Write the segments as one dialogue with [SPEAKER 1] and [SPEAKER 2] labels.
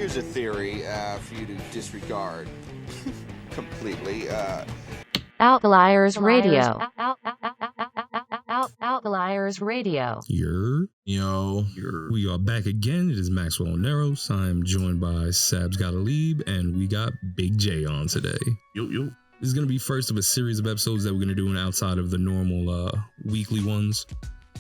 [SPEAKER 1] Here's a theory for you to disregard completely.
[SPEAKER 2] Outliers Radio. Outliers Radio.
[SPEAKER 3] Yo, we are back again. It is Maxwell Neros. I'm joined by Sabs Gottlieb, and we got Big J on today.
[SPEAKER 4] Yo.
[SPEAKER 3] This is going to be first of a series of episodes that we're going to do outside of the normal weekly ones,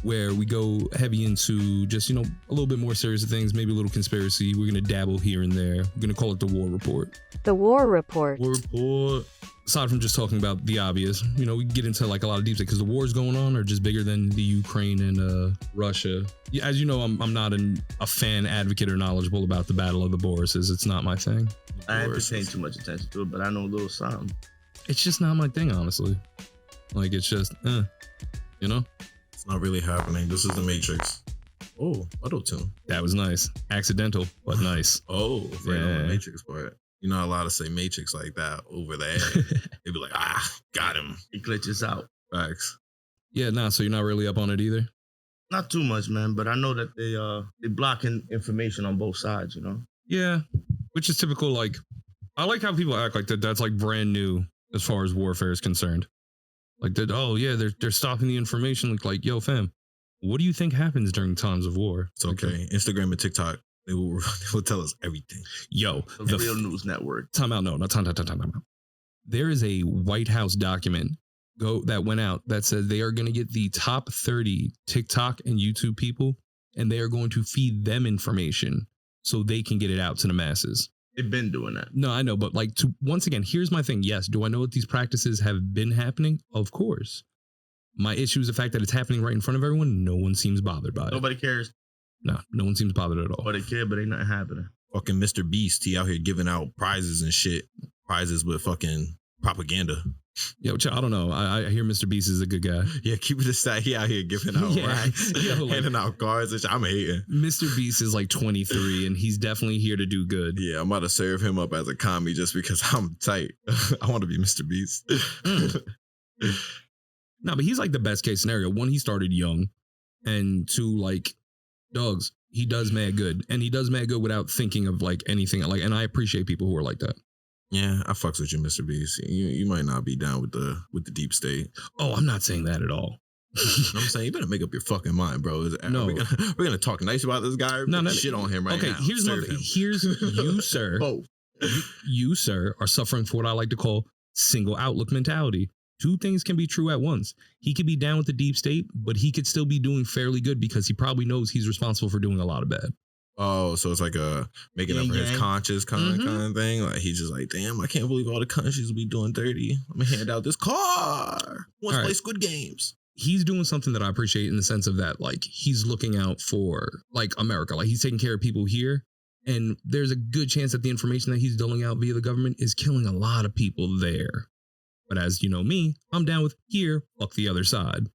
[SPEAKER 3] where we go heavy into just, a little bit more serious things, maybe a little conspiracy. We're going to dabble here and there. We're going to call it the War Report.
[SPEAKER 2] The War Report.
[SPEAKER 3] War Report. Aside from just talking about the obvious, we get into like a lot of deep stuff because the wars going on are just bigger than the Ukraine and Russia. As you know, I'm not a fan, advocate, or knowledgeable about the Battle of the Borises. It's not my thing.
[SPEAKER 4] I haven't paid too much attention to it, but I know a little something.
[SPEAKER 3] It's just not my thing, honestly. Like, it's just,
[SPEAKER 5] It's not really happening. This is the Matrix. Oh, auto-tune.
[SPEAKER 3] That was nice. Accidental, but nice.
[SPEAKER 5] Oh, right on the Matrix part. You're not allowed to say Matrix like that over there. They'd be like, got him.
[SPEAKER 4] It glitches out.
[SPEAKER 5] Facts.
[SPEAKER 3] Yeah, so you're not really up on it either?
[SPEAKER 4] Not too much, man, but I know that they blocking information on both sides,
[SPEAKER 3] Yeah, which is typical. Like, I like how people act like that. That's like brand new as far as warfare is concerned. Like that. Oh yeah, they're stopping the information. Like, yo, fam, what do you think happens during times of war?
[SPEAKER 5] It's okay. Instagram and TikTok, they will tell us everything.
[SPEAKER 3] Yo,
[SPEAKER 4] the real news network.
[SPEAKER 3] Time out. Time out. There is a White House document that went out that said they are going to get the top 30 TikTok and YouTube people, and they are going to feed them information so they can get it out to the masses.
[SPEAKER 4] They've been doing that.
[SPEAKER 3] No, I know, but once again, here's my thing. Yes, do I know that these practices have been happening? Of course. My issue is the fact that it's happening right in front of everyone. No one seems bothered by it.
[SPEAKER 4] Nobody cares.
[SPEAKER 3] No one seems bothered at all.
[SPEAKER 4] But they care, but ain't nothing happening.
[SPEAKER 5] Fucking Mr. Beast, he out here giving out prizes and shit. Prizes with fucking propaganda.
[SPEAKER 3] Yo, I don't know. I hear Mr. Beast is a good guy.
[SPEAKER 5] Yeah, keep it aside. He out here giving out racks, handing out cards and shit. I'm hating.
[SPEAKER 3] Mr. Beast is like 23 and he's definitely here to do good.
[SPEAKER 5] Yeah, I'm about to serve him up as a commie just because I'm tight. I want to be Mr. Beast.
[SPEAKER 3] No, but he's like the best case scenario. One, he started young, and two, like, dogs, he does mad good, and he does mad good without thinking of like anything. Like, and I appreciate people who are like that.
[SPEAKER 5] Yeah, I fucks with you, Mr. Beast. You might not be down with the deep state.
[SPEAKER 3] Oh, I'm not saying that at all.
[SPEAKER 5] I'm saying you better make up your fucking mind, bro.
[SPEAKER 3] No,
[SPEAKER 5] we're gonna talk nice about this guy.
[SPEAKER 3] No,
[SPEAKER 5] shit on him right now.
[SPEAKER 3] Okay, here's you, sir.
[SPEAKER 5] Both.
[SPEAKER 3] You, sir, are suffering for what I like to call single outlook mentality. Two things can be true at once. He could be down with the deep state, but he could still be doing fairly good because he probably knows he's responsible for doing a lot of bad.
[SPEAKER 5] Oh, so it's like a making up for his conscience kind of thing. Like he's just like, damn, I can't believe all the countries will be doing dirty. I'm gonna hand out this car. Wants to play Squid Games.
[SPEAKER 3] He's doing something that I appreciate in the sense of that, like, he's looking out for like America. Like, he's taking care of people here. And there's a good chance that the information that he's doling out via the government is killing a lot of people there. But as you know me, I'm down with here, fuck the other side.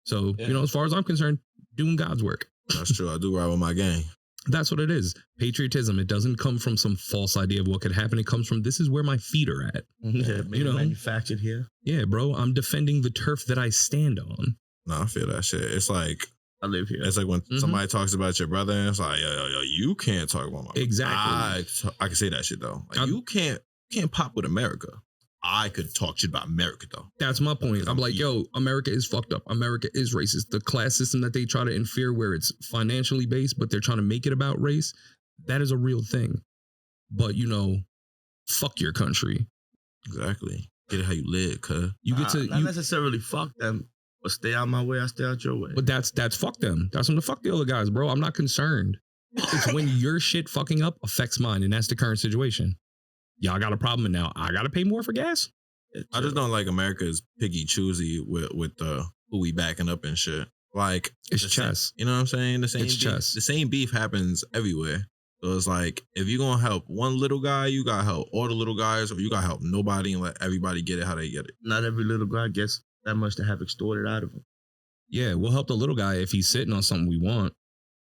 [SPEAKER 3] So, as far as I'm concerned, doing God's work.
[SPEAKER 5] That's true. I do ride with my gang.
[SPEAKER 3] That's what it is. Patriotism. It doesn't come from some false idea of what could happen. It comes from, this is where my feet are at.
[SPEAKER 4] Yeah, manufactured here.
[SPEAKER 3] Yeah, bro. I'm defending the turf that I stand on.
[SPEAKER 5] No, I feel that shit. It's like,
[SPEAKER 4] I live here.
[SPEAKER 5] It's like when somebody talks about your brother, and it's like, yo, you can't talk about my brother.
[SPEAKER 3] Exactly.
[SPEAKER 5] I can say that shit though. Like, you can't pop with America. I could talk shit about America though. That's
[SPEAKER 3] my point. I'm like, yo, America is fucked up. America is racist. The class system that they try to infer where it's financially based, but they're trying to make it about race, that is a real thing. But, fuck your country.
[SPEAKER 5] Exactly. Get it how you live, cuz.
[SPEAKER 4] Not necessarily fuck them, but stay out my way, I stay out your way.
[SPEAKER 3] But that's fuck them. That's when the fuck the other guys, bro. I'm not concerned. It's when your shit fucking up affects mine, and that's the current situation. Y'all got a problem, and now I got to pay more for gas?
[SPEAKER 5] I just don't like America's picky choosy with who we backing up and shit. Like,
[SPEAKER 3] it's chess.
[SPEAKER 5] You know what I'm saying?
[SPEAKER 3] It's chess.
[SPEAKER 5] The same beef happens everywhere. So it's like, if you're going to help one little guy, you got to help all the little guys, or you got to help nobody and let everybody get it how they get it.
[SPEAKER 4] Not every little guy gets that much to have extorted out of him.
[SPEAKER 3] Yeah, we'll help the little guy if he's sitting on something we want.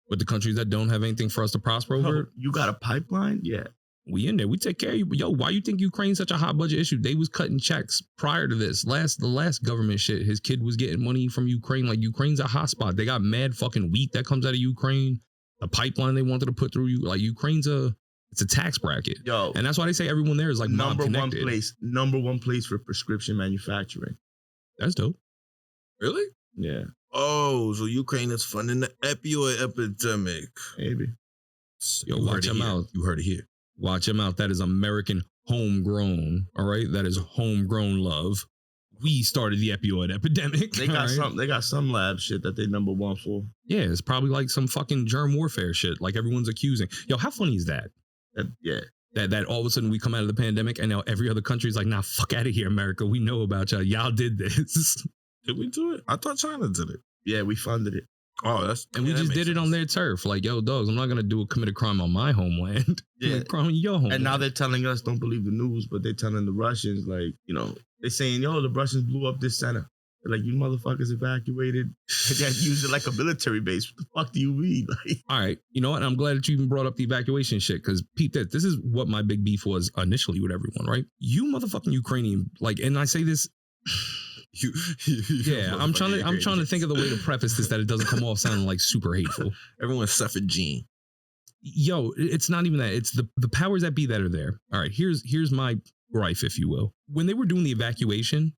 [SPEAKER 3] But the countries that don't have anything for us to prosper over.
[SPEAKER 4] You got a pipeline? Yeah.
[SPEAKER 3] We in there. We take care of you. Yo, why you think Ukraine's such a high budget issue? They was cutting checks prior to this. The last government shit, his kid was getting money from Ukraine. Like, Ukraine's a hotspot. They got mad fucking wheat that comes out of Ukraine. The pipeline they wanted to put through you. Like, Ukraine's a It's a tax bracket.
[SPEAKER 4] Yo,
[SPEAKER 3] And that's why they say everyone there is like mob connected.
[SPEAKER 4] number one place for prescription manufacturing.
[SPEAKER 3] That's dope.
[SPEAKER 5] Really?
[SPEAKER 4] Yeah,
[SPEAKER 5] Oh, so Ukraine is funding the opioid epidemic.
[SPEAKER 4] maybe.
[SPEAKER 3] Yo,
[SPEAKER 5] You
[SPEAKER 3] watch
[SPEAKER 5] heard it
[SPEAKER 3] him
[SPEAKER 5] here.
[SPEAKER 3] out.
[SPEAKER 5] You heard it here.
[SPEAKER 3] Watch him out. That is American homegrown. All right. That is homegrown love. We started the opioid epidemic.
[SPEAKER 4] They got
[SPEAKER 3] all right?
[SPEAKER 4] some. They got some lab shit that they number one for.
[SPEAKER 3] Yeah, it's probably like some fucking germ warfare shit. Like everyone's accusing. Yo, how funny is that?
[SPEAKER 4] Yeah,
[SPEAKER 3] That all of a sudden we come out of the pandemic and now every other country's like, nah, fuck out of here, America. We know about y'all. Y'all did this.
[SPEAKER 5] Did we do it? I thought China did it.
[SPEAKER 4] yeah, we funded it.
[SPEAKER 5] Oh, that's
[SPEAKER 3] And we
[SPEAKER 5] yeah, that
[SPEAKER 3] just
[SPEAKER 5] makes
[SPEAKER 3] did it on
[SPEAKER 5] sense.
[SPEAKER 3] their turf. Like, yo, dogs, I'm not gonna commit a crime on my homeland.
[SPEAKER 4] Yeah.
[SPEAKER 3] Commit a crime on your homeland.
[SPEAKER 4] And now they're telling us don't believe the news, but they're telling the Russians, like, you know, they're saying, yo, the Russians blew up this center. They're like, you motherfuckers evacuated. They got used it like a military base. What the fuck do you mean? Like,
[SPEAKER 3] all right, you know what? I'm glad that you even brought up the evacuation shit because Pete, this is what my big beef was initially with everyone, right? You motherfucking Ukrainian, like, and I say this. Yeah, I'm trying to think of the way to preface this that it doesn't come off sounding like super hateful.
[SPEAKER 5] Everyone's suffragine.
[SPEAKER 3] Yo, it's not even that. It's the powers that be that are there. All right, here's my gripe, if you will. When they were doing the evacuation,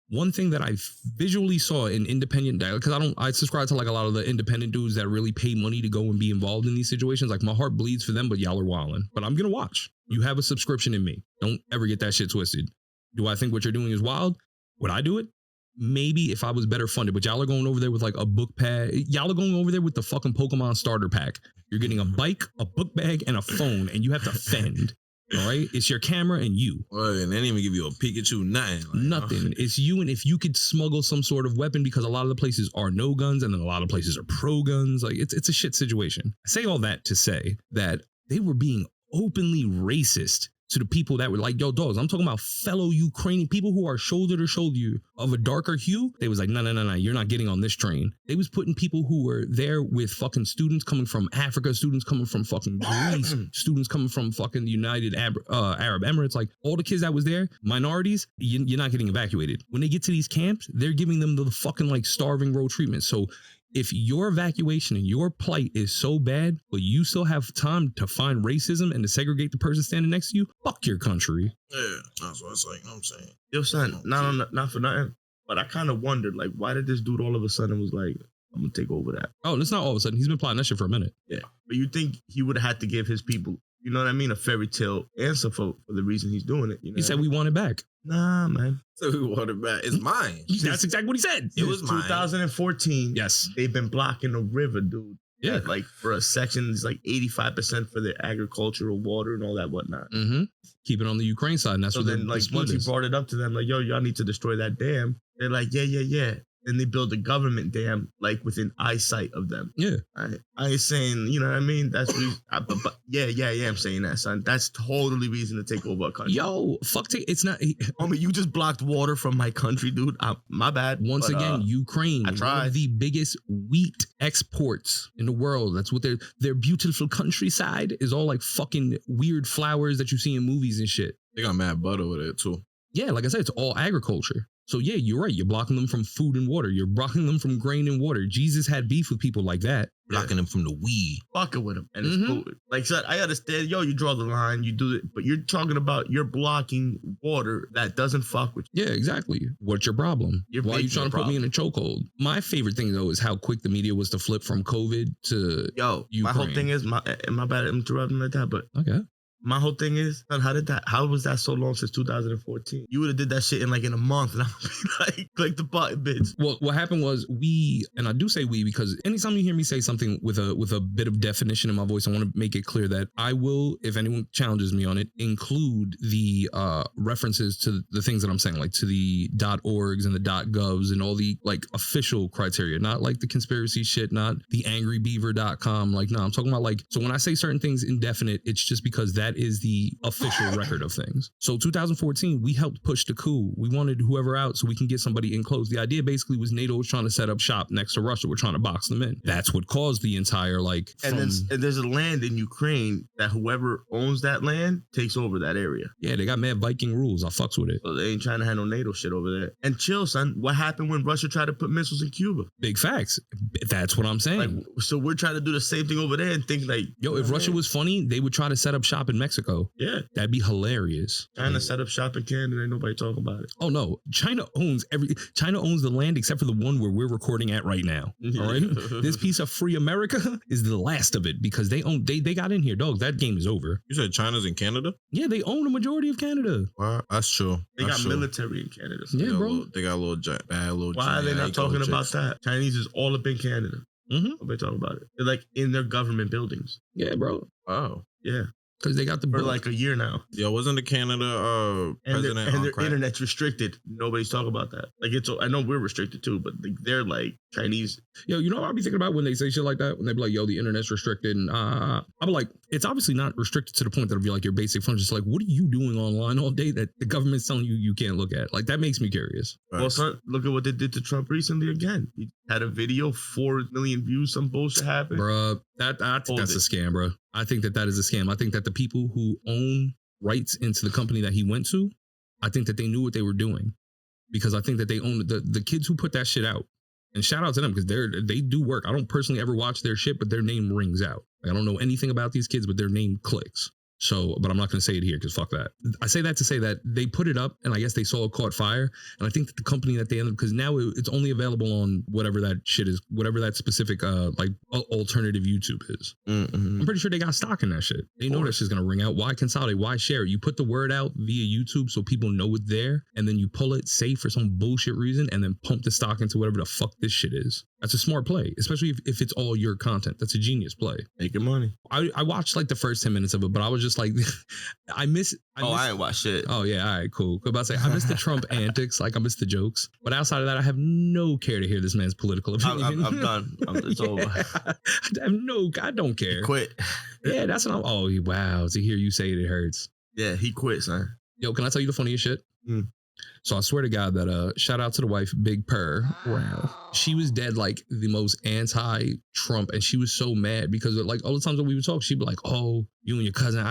[SPEAKER 3] one thing that I visually saw in independent, because I subscribe to like a lot of the independent dudes that really pay money to go and be involved in these situations. Like my heart bleeds for them, but y'all are wildin'. But I'm gonna watch. You have a subscription in me. Don't ever get that shit twisted. Do I think what you're doing is wild? Would I do it? Maybe if I was better funded, but y'all are going over there with like a book pad. Y'all are going over there with the fucking Pokemon starter pack. You're getting a bike, a book bag, and a phone, and you have to fend. All right? It's your camera and you.
[SPEAKER 5] Well, and they didn't even give you a Pikachu, nothing. Like,
[SPEAKER 3] Nothing. It's you, and if you could smuggle some sort of weapon, because a lot of the places are no guns, and then a lot of places are pro guns. Like it's a shit situation. I say all that to say that they were being openly racist to the people that were like, yo, dogs, I'm talking about fellow Ukrainian people who are shoulder to shoulder of a darker hue. They was like, no, you're not getting on this train. They was putting people who were there with fucking students coming from Africa, students coming from fucking Greece, students coming from fucking the United Arab Emirates, like all the kids that was there, minorities, you're not getting evacuated. When they get to these camps, they're giving them the fucking like starving row treatment. So if your evacuation and your plight is so bad, but you still have time to find racism and to segregate the person standing next to you, fuck your country.
[SPEAKER 5] Yeah, that's what it's like. You know what I'm saying?
[SPEAKER 4] yo, son, not for nothing, but I kind of wondered, like, why did this dude all of a sudden was like, I'm gonna take over that?
[SPEAKER 3] Oh, and it's not all of a sudden. He's been plotting that shit for a minute.
[SPEAKER 4] Yeah, but you think he would have had to give his people, you know what I mean, a fairy tale answer for the reason he's doing it? You know
[SPEAKER 3] He said we want it back.
[SPEAKER 4] Nah, man.
[SPEAKER 5] So we want it back. It's mine.
[SPEAKER 3] That's exactly what he said.
[SPEAKER 5] It was
[SPEAKER 4] Since
[SPEAKER 5] mine.
[SPEAKER 4] 2014.
[SPEAKER 3] Yes.
[SPEAKER 4] They've been blocking the river, dude.
[SPEAKER 3] Yeah.
[SPEAKER 4] That, like for a section, it's like 85% for their agricultural water and all that whatnot.
[SPEAKER 3] Mm-hmm. Keep it on the Ukraine side, and that's
[SPEAKER 4] So
[SPEAKER 3] what
[SPEAKER 4] then,
[SPEAKER 3] the
[SPEAKER 4] like,
[SPEAKER 3] split
[SPEAKER 4] once he
[SPEAKER 3] is.
[SPEAKER 4] brought it up to them, like, yo, y'all need to destroy that dam. They're like, yeah. Then they build a government dam, like, within eyesight of them.
[SPEAKER 3] Yeah.
[SPEAKER 4] I ain't saying, you know what I mean? That's reason, but yeah, I'm saying that, son. That's totally reason to take over a country.
[SPEAKER 3] Yo, fuck. It's not.
[SPEAKER 4] Homie, you just blocked water from my country, dude. My bad.
[SPEAKER 3] Once
[SPEAKER 4] But,
[SPEAKER 3] again, Ukraine,
[SPEAKER 4] I
[SPEAKER 3] one
[SPEAKER 4] tried.
[SPEAKER 3] of the biggest wheat exports in the world. That's what their beautiful countryside is all like fucking weird flowers that you see in movies and shit.
[SPEAKER 5] They got mad butter with it too.
[SPEAKER 3] Yeah, like I said, it's all agriculture. So yeah, you're right. You're blocking them from food and water. You're blocking them from grain and water. Jesus had beef with people like that.
[SPEAKER 5] Blocking them from the weed.
[SPEAKER 4] fucking with him, and it's
[SPEAKER 3] Mhm.
[SPEAKER 4] cool. Like, son, I understand. Yo, you draw the line, you do it, but you're talking about you're blocking water that doesn't fuck with you.
[SPEAKER 3] Yeah, exactly. What's your problem?
[SPEAKER 4] You're
[SPEAKER 3] Why are you
[SPEAKER 4] making
[SPEAKER 3] trying
[SPEAKER 4] a
[SPEAKER 3] to put me in a chokehold? My favorite thing though is how quick the media was to flip from COVID to
[SPEAKER 4] Yo, my whole
[SPEAKER 3] Ukraine.
[SPEAKER 4] thing is my bad interrupting like that, but
[SPEAKER 3] okay.
[SPEAKER 4] my whole thing is, son, how was that so long since 2014? You would have did that shit in like in a month, and I would be like, click the button, bitch.
[SPEAKER 3] Well, what happened was and I do say we because anytime you hear me say something with a bit of definition in my voice, I want to make it clear that I will, if anyone challenges me on it, include the references to the things that I'm saying, like to the .orgs and the .govs and all the like official criteria, not like the conspiracy shit, not the angrybeaver.com. Like, no, I'm talking about like, so when I say certain things indefinite, it's just because that that is the official record of things. So 2014, we helped push the coup. We wanted whoever out so we can get somebody in close. The idea basically was NATO was trying to set up shop next to Russia. We're trying to box them in. That's what caused the entire
[SPEAKER 4] And there's a land in Ukraine that whoever owns that land takes over that area.
[SPEAKER 3] Yeah, they got mad Viking rules. I fucks with it.
[SPEAKER 4] So they ain't trying to handle NATO shit over there. And chill, son. What happened when Russia tried to put missiles in Cuba?
[SPEAKER 3] Big facts. That's what I'm saying.
[SPEAKER 4] Like, so we're trying to do the same thing over there and think like,
[SPEAKER 3] yo, if Russia was funny, they would try to set up shop in Mexico.
[SPEAKER 4] Yeah.
[SPEAKER 3] That'd be hilarious.
[SPEAKER 4] Trying to set up shop in Canada, ain't nobody talking about it.
[SPEAKER 3] Oh no, China owns the land except for the one where we're recording at right now. All right, this piece of free America is the last of it because they got in here, dog. That game is over.
[SPEAKER 5] You said China's in Canada?
[SPEAKER 3] Yeah, they own the majority of Canada.
[SPEAKER 5] Wow, that's true.
[SPEAKER 4] They
[SPEAKER 5] That's
[SPEAKER 4] got
[SPEAKER 5] true.
[SPEAKER 4] military in Canada. So
[SPEAKER 3] Yeah, bro.
[SPEAKER 5] They got a little bad little.
[SPEAKER 4] why are they not talking about that? Chinese is all up in Canada.
[SPEAKER 3] Mm-hmm.
[SPEAKER 4] Nobody talking about it. They're like in their government buildings.
[SPEAKER 3] Yeah, bro.
[SPEAKER 5] Oh,
[SPEAKER 4] Yeah.
[SPEAKER 3] Because they got the
[SPEAKER 4] For
[SPEAKER 3] book.
[SPEAKER 4] like a year now.
[SPEAKER 5] yo, wasn't the Canada president
[SPEAKER 4] and
[SPEAKER 5] on
[SPEAKER 4] their
[SPEAKER 5] crack?
[SPEAKER 4] internet's restricted. Nobody's talking about that. Like I know we're restricted too, but they're like Chinese.
[SPEAKER 3] Yo, you know what I be thinking about when they say shit like that? When they be like, yo, the internet's restricted. And I'll be like, it's obviously not restricted to the point that it'll be like your basic functions. Like, what are you doing online all day that the government's telling you can't look at? Like, that makes me curious.
[SPEAKER 4] Well, son, look at what they did to Trump recently again. He had a video, 4 million views, some bullshit happened.
[SPEAKER 3] Bruh, I think that's a scam, bro. I think that is a scam. I think that the people who own rights into the company that he went to, I think that they knew what they were doing. Because I think that they own the kids who put that shit out. And shout out to them because they do work. I don't personally ever watch their shit, but their name rings out. Like, I don't know anything about these kids, but their name clicks. So, but I'm not going to say it here because fuck that. I say that to say that they put it up and I guess they saw it caught fire. And I think that the company that they ended up, because now it's only available on whatever that shit is, whatever that specific like alternative YouTube is.
[SPEAKER 4] Mm-hmm.
[SPEAKER 3] I'm pretty sure they got stock in that shit. They know that shit's going to ring out. Why consolidate? Why share it? You put the word out via YouTube so people know it's there and then you pull it safe for some bullshit reason and then pump the stock into whatever the fuck this shit is. That's a smart play, especially if it's all your content. That's a genius play.
[SPEAKER 4] Making money.
[SPEAKER 3] I watched like the first 10 minutes of it, but I was just like, I miss.
[SPEAKER 4] I ain't watch shit.
[SPEAKER 3] Oh yeah, all right, cool. I was about to say I miss the Trump antics, like I miss the jokes. But outside of that, I have no care to hear this man's political opinion.
[SPEAKER 4] I'm done. It's over.
[SPEAKER 3] I don't care.
[SPEAKER 4] He quit.
[SPEAKER 3] Yeah, that's what I'm. Oh wow, to hear you say it hurts.
[SPEAKER 4] Yeah, he quit, son.
[SPEAKER 3] Yo, can I tell you the funniest shit?
[SPEAKER 4] Mm.
[SPEAKER 3] So I swear to God that shout out to the wife, Big Purr. Wow. She was dead like the most anti-Trump and she was so mad because like all the times that we would talk, she'd be like, oh, you and your cousin,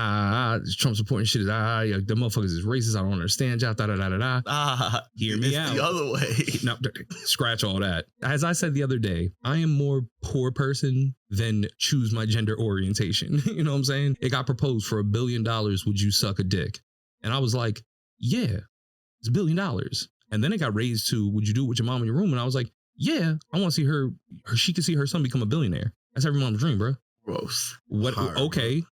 [SPEAKER 3] Trump supporting shit is the motherfuckers is racist. I don't understand y'all. Hear me out.
[SPEAKER 4] The other way.
[SPEAKER 3] No, scratch all that. As I said the other day, I am more poor person than choose my gender orientation. You know what I'm saying? It got proposed for $1 billion. Would you suck a dick? And I was like, yeah. It's $1 billion. And then it got raised to, would you do it with your mom in your room? And I was like, yeah, I want to see her. She could see her son become a billionaire. That's every mom's dream, bro.
[SPEAKER 4] Gross.
[SPEAKER 3] What?
[SPEAKER 5] Hard,
[SPEAKER 3] Okay.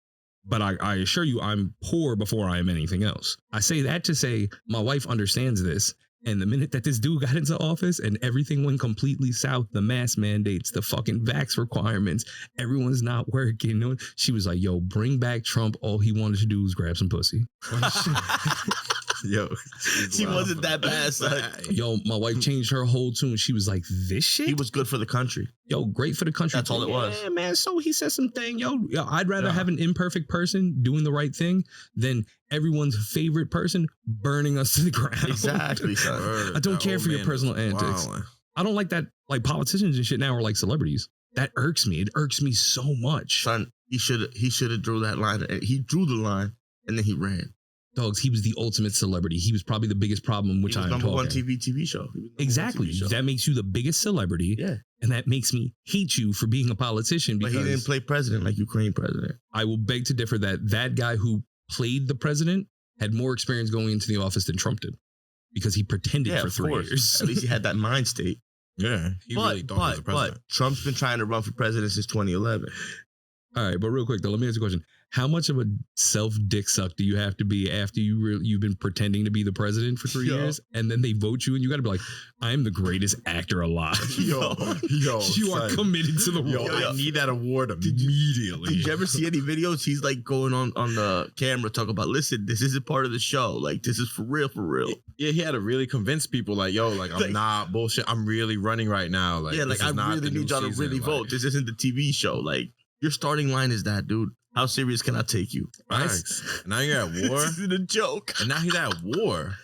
[SPEAKER 3] But I assure you, I'm poor before I am anything else. I say that to say my wife understands this. And the minute that this dude got into office and everything went completely south, the mask mandates, the fucking vax requirements, everyone's not working. She was like, yo, bring back Trump. All he wanted to do was grab some pussy.
[SPEAKER 5] Yo,
[SPEAKER 4] She wasn't that bad, son.
[SPEAKER 3] Yo, my wife changed her whole tune. She was like, this shit?
[SPEAKER 4] He was good for the country.
[SPEAKER 3] Yo, great for the country.
[SPEAKER 4] That's all it was.
[SPEAKER 3] Yeah, man. So he said something. Yo, I'd rather have an imperfect person doing the right thing than everyone's favorite person burning us to the ground.
[SPEAKER 4] Exactly, son.
[SPEAKER 3] I don't care for your personal antics. I don't like that. Like politicians and shit now are like celebrities. That irks me. It irks me so much.
[SPEAKER 4] Son, he should have drew that line. He drew the line and then he ran.
[SPEAKER 3] Dogs, he was the ultimate celebrity. He was probably the biggest problem, which I'm talking.
[SPEAKER 4] Number one TV show.
[SPEAKER 3] Exactly. That makes you the biggest celebrity.
[SPEAKER 4] Yeah.
[SPEAKER 3] And that makes me hate you for being a politician because
[SPEAKER 4] But he didn't play president like Ukraine president.
[SPEAKER 3] I will beg to differ that guy who played the president had more experience going into the office than Trump did because he pretended for 3 years.
[SPEAKER 4] At least he had that mind state.
[SPEAKER 5] Yeah. He really thought he was the president.
[SPEAKER 4] But Trump's been trying to run for president since 2011.
[SPEAKER 3] All right, but real quick though, let me ask you a question. How much of a self-dick suck do you have to be after you've been pretending to be the president for 3 years and then they vote you and you got to be like, I am the greatest actor alive.
[SPEAKER 5] Yo,
[SPEAKER 3] you are committed to the role.
[SPEAKER 5] I need that award immediately.
[SPEAKER 4] Did you ever see any videos? He's like going on the camera talking about, listen, this isn't part of the show. Like, this is for real, for real.
[SPEAKER 5] Yeah, he had to really convince people like, yo, like, I'm not bullshit. I'm really running right now. Like,
[SPEAKER 4] yeah, like, I really need y'all to really vote. This isn't the TV show. Like, your starting line is that, dude. How serious can I take you?
[SPEAKER 5] Facts. Now you're at war.
[SPEAKER 4] This is a joke.
[SPEAKER 5] And now he's at war.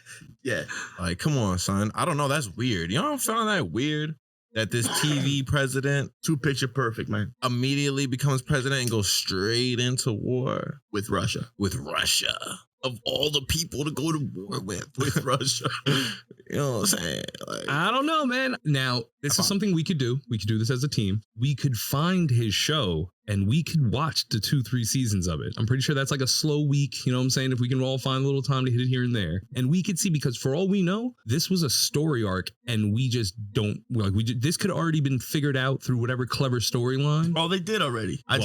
[SPEAKER 4] Yeah.
[SPEAKER 5] Like, come on, son. I don't know. That's weird. You don't find that weird that this TV president
[SPEAKER 4] Too picture perfect, man.
[SPEAKER 5] immediately becomes president and goes straight into war
[SPEAKER 4] With Russia.
[SPEAKER 5] with Russia? Of all the people to go to war with
[SPEAKER 4] Russia.
[SPEAKER 5] You know what I'm saying? Like,
[SPEAKER 3] I don't know, man. Now, this is something we could do. We could do this as a team. We could find his show and we could watch the 2-3 seasons of it. I'm pretty sure that's like a slow week. You know what I'm saying? If we can all find a little time to hit it here and there. And we could see, because for all we know, this was a story arc and we just don't, like, this could already been figured out through whatever clever storyline.
[SPEAKER 4] Oh, they did already.
[SPEAKER 3] I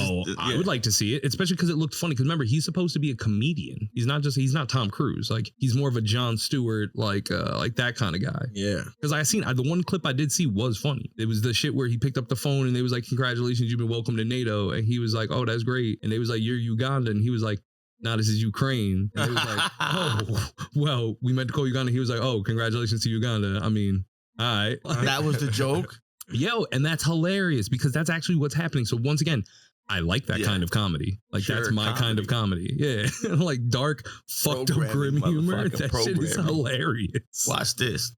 [SPEAKER 3] would like to see it, especially because it looked funny. Because remember, he's supposed to be a comedian. He's not Tom Cruise. Like, he's more of a Jon Stewart, like that kind of guy.
[SPEAKER 5] yeah.
[SPEAKER 3] Because the one clip I did see was funny. It was the shit where he picked up the phone and they was like, "Congratulations, you've been welcomed to NATO." And he was like, "Oh, that's great." And they was like, "You're Uganda." And he was like, "Nah, this is Ukraine." And they was like, "Oh, well, we meant to call Uganda." He was like, "Oh, congratulations to Uganda." I mean, all right.
[SPEAKER 4] That was the joke.
[SPEAKER 3] Yo, and that's hilarious because that's actually what's happening. So once again, I like that kind of comedy. Like,
[SPEAKER 4] Sure,
[SPEAKER 3] that's my kind of comedy. Yeah. Like dark, fucked up, grim
[SPEAKER 4] Programming,
[SPEAKER 3] humor. That shit is
[SPEAKER 4] programming.
[SPEAKER 3] hilarious.
[SPEAKER 4] Watch this.